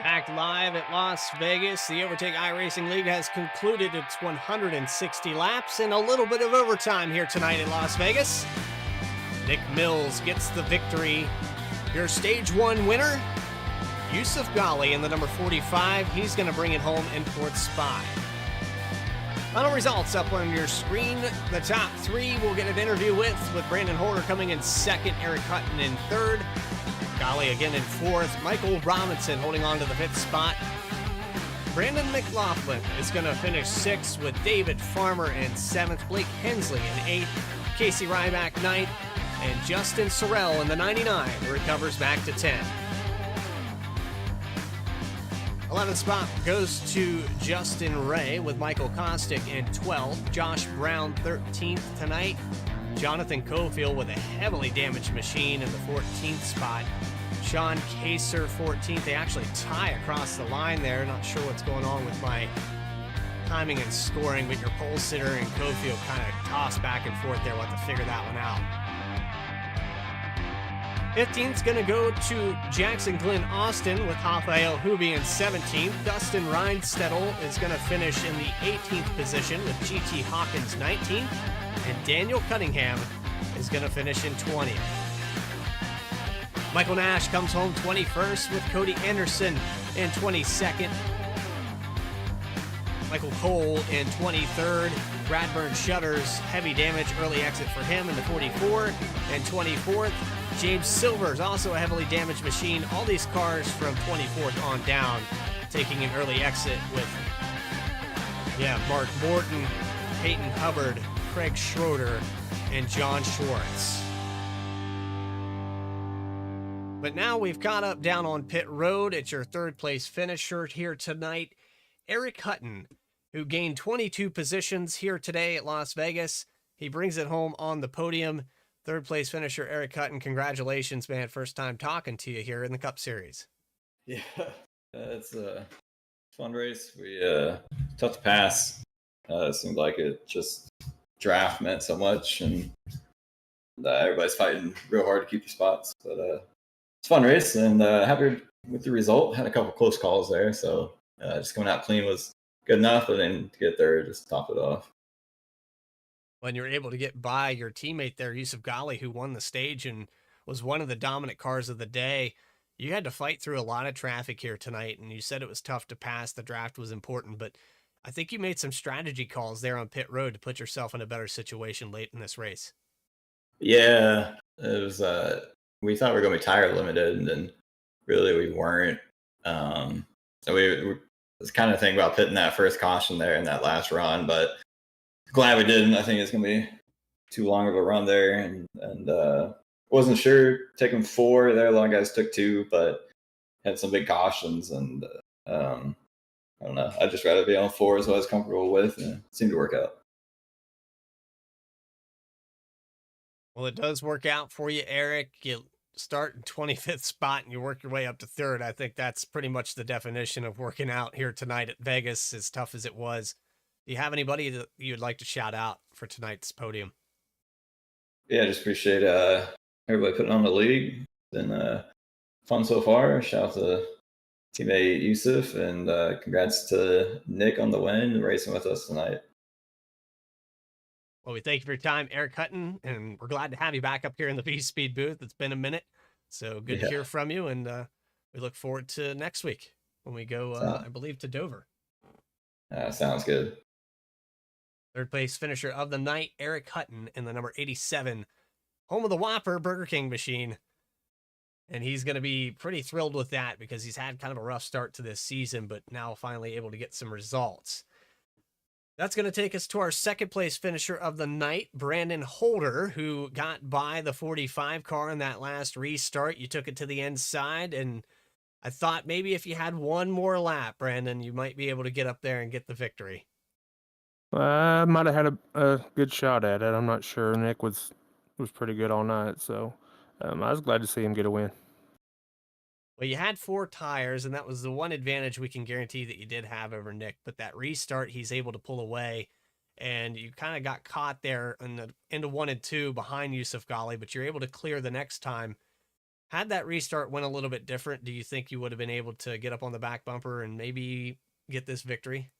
Back live at Las Vegas, the Overtake iRacing League has concluded its 160 laps in a little bit of overtime here tonight in Las Vegas. Nick Mills gets the victory. Your stage 1 winner, Yusuf Ghali in the number 45. He's going to bring it home in 4th spot. Final results up on your screen. The top 3 we'll get an interview with Brandon Holder coming in 2nd, Eric Hutton in 3rd. Ghali again in 4th. Michael Robinson holding on to the 5th spot. Brandon McLaughlin is going to finish 6th with David Farmer in 7th. Blake Hensley in 8th. Casey Ryback 9th. And Justin Sorrell in the 99 recovers back to 10. 11th spot goes to Justin Ray with Michael Kostick in 12th. Josh Brown 13th tonight. Jonathan Cofield with a heavily damaged machine in the 14th spot. Sean Kaser 14th. They actually tie across the line there. Not sure what's going on with my timing and scoring, but your pole sitter and Cofield kind of toss back and forth there. We'll have to figure that one out. 15th is going to go to Jackson Glenn Austin with Rafael Hubi in 17th. Dustin Reinstedel is going to finish in the 18th position with GT Hawkins 19th. And Daniel Cunningham is going to finish in 20th. Michael Nash comes home 21st with Cody Anderson in 22nd. Michael Cole in 23rd. Bradburn Shutters, heavy damage, early exit for him in the 44 and 24th. James Silver's also a heavily damaged machine. All these cars from 24th on down taking an early exit with, Mark Morton, Peyton Hubbard, Craig Schroeder, and John Schwartz. But now we've caught up down on pit road. It's your 3rd place finisher here tonight, Eric Hutton, who gained 22 positions here today at Las Vegas. He brings it home on the podium. 3rd place finisher, Eric Hutton. Congratulations, man. First time talking to you here in the Cup Series. Yeah, it's a fun race. We tough to pass. It seemed like it just draft meant so much, and everybody's fighting real hard to keep the spots. But it's a fun race, and happy with the result. Had a couple close calls there, so just coming out clean was good enough, and then to get there, just top it off. When you're able to get by your teammate there, Yusuf Ghali, who won the stage and was one of the dominant cars of the day, you had to fight through a lot of traffic here tonight, and you said it was tough to pass. The draft was important, but I think you made some strategy calls there on pit road to put yourself in a better situation late in this race. Yeah, it was. We thought we were going to be tire limited, and then really we weren't. So we was kind of thinking about pitting that first caution there in that last run, but glad we didn't. I think it's going to be too long of a run there, and wasn't sure. Taking 4 there, a lot of guys took 2, but had some big cautions, and I don't know. I'd just rather be on 4 is what I was comfortable with, and it seemed to work out. Well, it does work out for you, Eric. You start in 25th spot and you work your way up to 3rd. I think that's pretty much the definition of working out here tonight at Vegas, as tough as it was. Do you have anybody that you'd like to shout out for tonight's podium? Yeah, just appreciate everybody putting on the league. Been fun so far. Shout out to teammate Yusuf, and congrats to Nick on the win, racing with us tonight. Well, we thank you for your time, Eric Hutton, and we're glad to have you back up here in the V-Speed booth. It's been a minute, so good to hear from you, and we look forward to next week when we go, I believe, to Dover. Sounds good. 3rd place finisher of the night, Eric Hutton, in the number 87, home of the Whopper Burger King machine. And he's going to be pretty thrilled with that because he's had kind of a rough start to this season, but now finally able to get some results. That's going to take us to our 2nd place finisher of the night, Brandon Holder, who got by the 45 car in that last restart. You took it to the inside, and I thought maybe if you had one more lap, Brandon, you might be able to get up there and get the victory. I might have had a good shot at it. I'm not sure. Nick was pretty good all night, so I was glad to see him get a win. Well, you had 4 tires, and that was the one advantage we can guarantee that you did have over Nick. But that restart, he's able to pull away, and you kind of got caught there in the into 1 and 2 behind Yusuf Ghali, but you're able to clear the next time. Had that restart went a little bit different, do you think you would have been able to get up on the back bumper and maybe get this victory?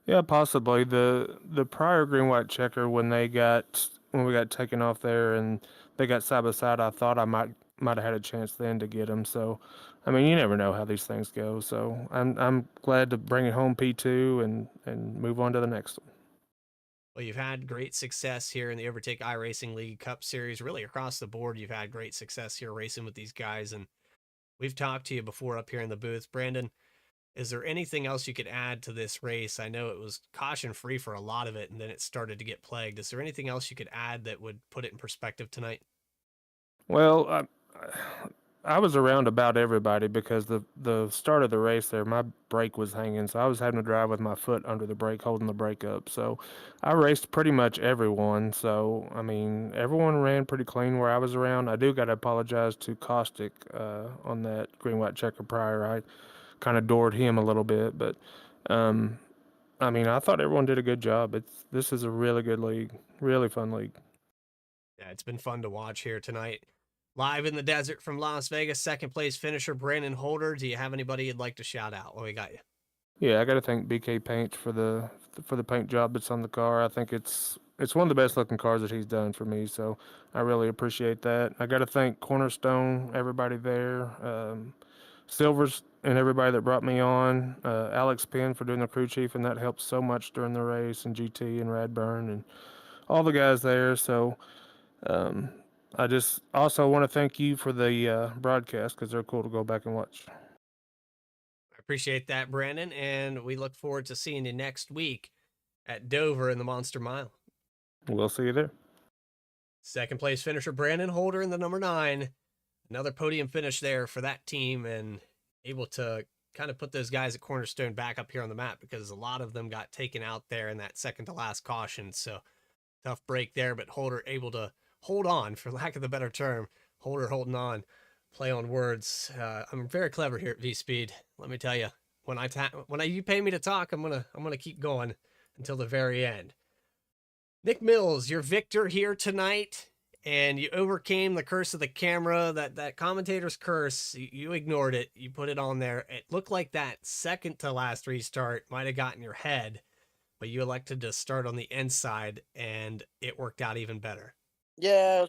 Yeah, possibly. The prior green white checker when we got taken off there and they got side by side, I thought I might have had a chance then to get them. So, I mean, you never know how these things go. So I'm glad to bring it home P2 and move on to the next one. Well, you've had great success here in the Overtake iRacing League Cup Series. Really across the board, you've had great success here racing with these guys. And we've talked to you before up here in the booth. Brandon, is there anything else you could add to this race? I know it was caution free for a lot of it, and then it started to get plagued. Is there anything else you could add that would put it in perspective tonight? Well, I was around about everybody because the start of the race there, my brake was hanging, so I was having to drive with my foot under the brake, holding the brake up. So I raced pretty much everyone. So I mean, everyone ran pretty clean where I was around. I do got to apologize to Caustic on that green white checker prior. I kind of doored him a little bit, but um, I mean, I thought everyone did a good job. This is a really good league, really fun league. Yeah, it's been fun to watch here tonight. Live in the desert from Las Vegas, second place finisher Brandon Holder. Do you have anybody you'd like to shout out? Well, we got you. Yeah, I got to thank BK Paint for the paint job that's on the car. I think it's one of the best looking cars that he's done for me, so I really appreciate that. I got to thank Cornerstone, everybody there, Silvers, and everybody that brought me on. Alex Penn for doing the crew chief, and that helped so much during the race, and GT and Radburn and all the guys there. So um, I just also want to thank you for the broadcast because they're cool to go back and watch. I appreciate that, Brandon, and we look forward to seeing you next week at Dover in the Monster Mile. We'll see you there. Second place finisher Brandon Holder in the number 9. Another podium finish there for that team, and able to kind of put those guys at Cornerstone back up here on the map because a lot of them got taken out there in that second to last caution. So tough break there, but Holder able to hold on, for lack of the better term. Holder holding on. Play on words. I'm very clever here at V Speed. Let me tell you, when you pay me to talk, I'm gonna keep going until the very end. Nick Mills, your victor here tonight, and you overcame the curse of the camera, that commentator's curse. You ignored it. You put it on there. It looked like that second to last restart might have gotten your head, but you elected to start on the inside, and it worked out even better. Yeah, I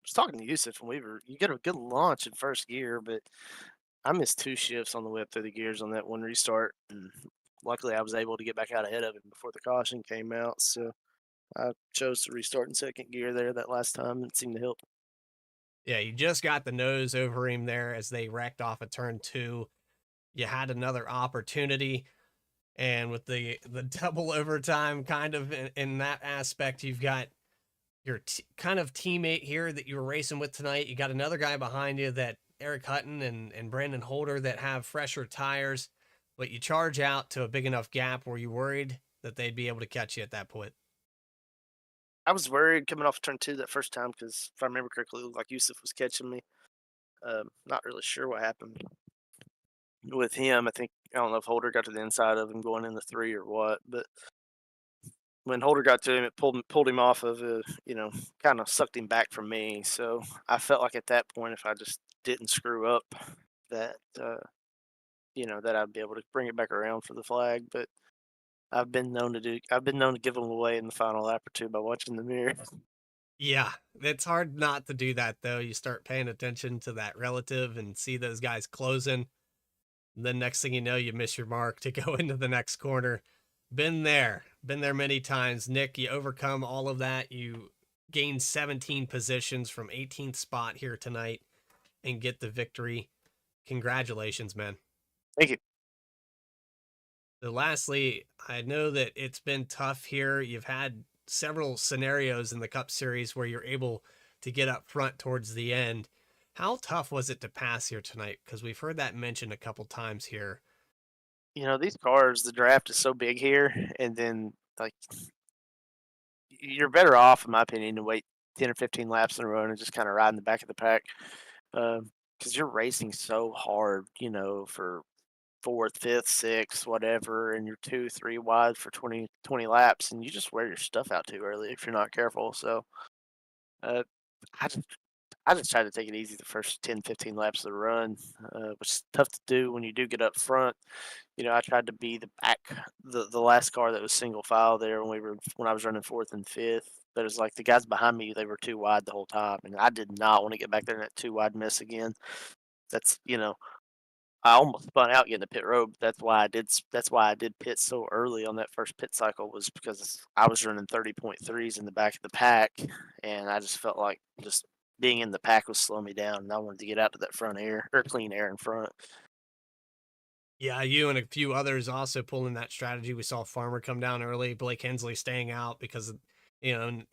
was talking to Yusuf, and you get a good launch in first gear, but I missed 2 shifts on the way up through the gears on that one restart, and luckily I was able to get back out ahead of him before the caution came out. So I chose to restart in second gear there that last time, and it seemed to help. Yeah, you just got the nose over him there as they wrecked off of turn 2. You had another opportunity, and with the double overtime kind of in that aspect, you've got your kind of teammate here that you were racing with tonight. You got another guy behind you, that Eric Hutton and Brandon Holder, that have fresher tires, but you charge out to a big enough gap. Were you worried that they'd be able to catch you at that point? I was worried coming off turn 2 that first time because if I remember correctly, it looked like Yusuf was catching me. Not really sure what happened with him. I don't know if Holder got to the inside of him going into 3 or what, but when Holder got to him, it pulled him off of kind of sucked him back from me. So I felt like at that point, if I just didn't screw up, that that I'd be able to bring it back around for the flag. But I've been known to give them away in the final lap or 2 by watching the mirror. Yeah, it's hard not to do that, though. You start paying attention to that relative and see those guys closing. And then next thing you know, you miss your mark to go into the next corner. Been there many times. Nick, you overcome all of that. You gain 17 positions from 18th spot here tonight and get the victory. Congratulations, man. Thank you. So lastly, I know that it's been tough here. You've had several scenarios in the Cup Series where you're able to get up front towards the end. How tough was it to pass here tonight? Because we've heard that mentioned a couple times here. These cars, the draft is so big here, and then you're better off, in my opinion, to wait 10 or 15 laps in a row and just kind of ride in the back of the pack, because you're racing so hard, for 4th, 5th, 6th, whatever, and you're 2, 3 wide for 20 laps, and you just wear your stuff out too early if you're not careful. So I I just tried to take it easy the first 10, 15 laps of the run, which is tough to do when you do get up front. I tried to be the last car that was single file there when I was running fourth and fifth. But it's like the guys behind me, they were too wide the whole time, and I did not want to get back there in that too wide mess again. That's I almost spun out getting to pit road. But That's why I did pit so early on that first pit cycle, was because I was running 30.3s in the back of the pack, and I just felt like just being in the pack was slowing me down, and I wanted to get out to that front air or clean air in front. Yeah, you and a few others also pulling that strategy. We saw Farmer come down early, Blake Hensley staying out because of, and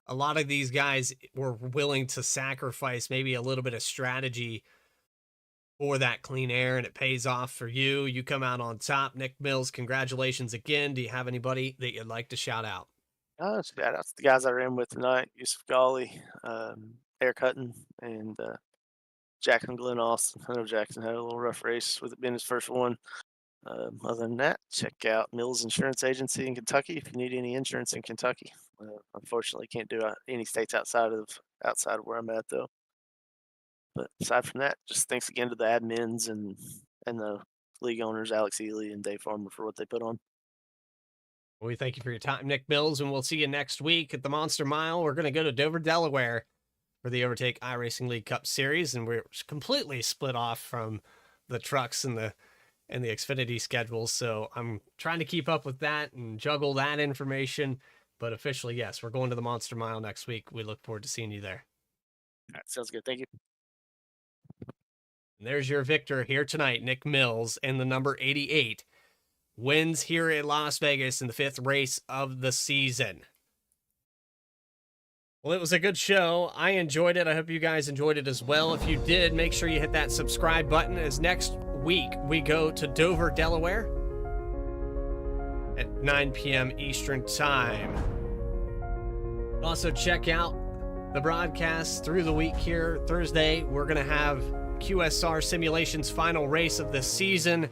a lot of these guys were willing to sacrifice maybe a little bit of strategy for that clean air, and it pays off for you. You come out on top. Nick Mills, congratulations again. Do you have anybody that you'd like to shout out? Shout out to the guys I ran with tonight: Yusuf Ghali, Eric Hutton, and Jackson Glenn Austin. I know Jackson had a little rough race with it being his first one. Other than that, check out Mills Insurance Agency in Kentucky if you need any insurance in Kentucky. Unfortunately, can't do any states outside of where I'm at though. But aside from that, just thanks again to the admins and the league owners, Alex Ely and Dave Farmer, for what they put on. Well, we thank you for your time, Nick Mills, and we'll see you next week at the Monster Mile. We're going to go to Dover, Delaware for the Overtake iRacing League Cup Series, and we're completely split off from the trucks and the Xfinity schedules, so I'm trying to keep up with that and juggle that information. But officially, yes, we're going to the Monster Mile next week. We look forward to seeing you there. All right, sounds good. Thank you. And there's your victor here tonight, Nick Mills, in the number 88. Wins here at Las Vegas in the 5th race of the season. Well, it was a good show. I enjoyed it. I hope you guys enjoyed it as well. If you did, make sure you hit that subscribe button, as next week we go to Dover, Delaware at 9 p.m. Eastern Time. Also, check out the broadcast through the week here. Thursday, we're going to have QSR Simulations final race of the season.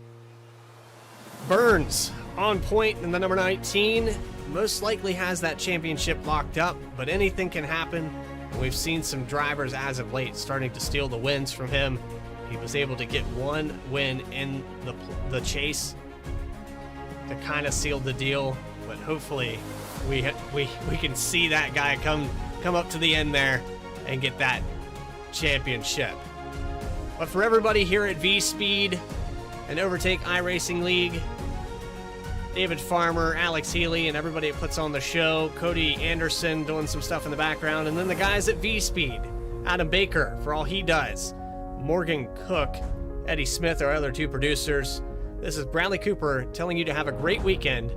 Burns on point in the number 19. Most likely has that championship locked up, but anything can happen. We've seen some drivers as of late starting to steal the wins from him. He was able to get one win in the chase to kind of seal the deal, but hopefully we can see that guy come up to the end there and get that championship. But for everybody here at V-Speed and Overtake iRacing League, David Farmer, Alex Healy, and everybody that puts on the show, Cody Anderson doing some stuff in the background, and then the guys at V-Speed, Adam Baker for all he does, Morgan Cook, Eddie Smith, our other two producers. This is Bradley Cooper telling you to have a great weekend,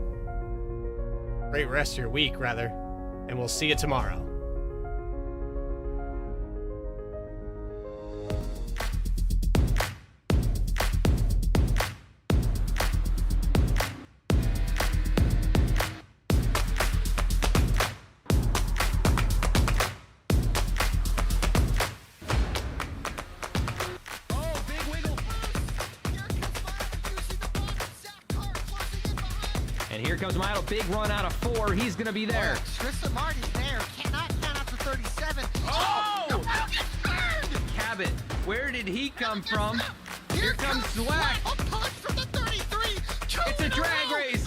great rest of your week rather, and we'll see you tomorrow. Here comes Milo, big run out of 4. He's going to be there. Tristan Martin's there. Cannot count out to 37. Oh! Burned! Cabot, where did he come from? Here comes Zwack. A punch from the 33. It's a drag race.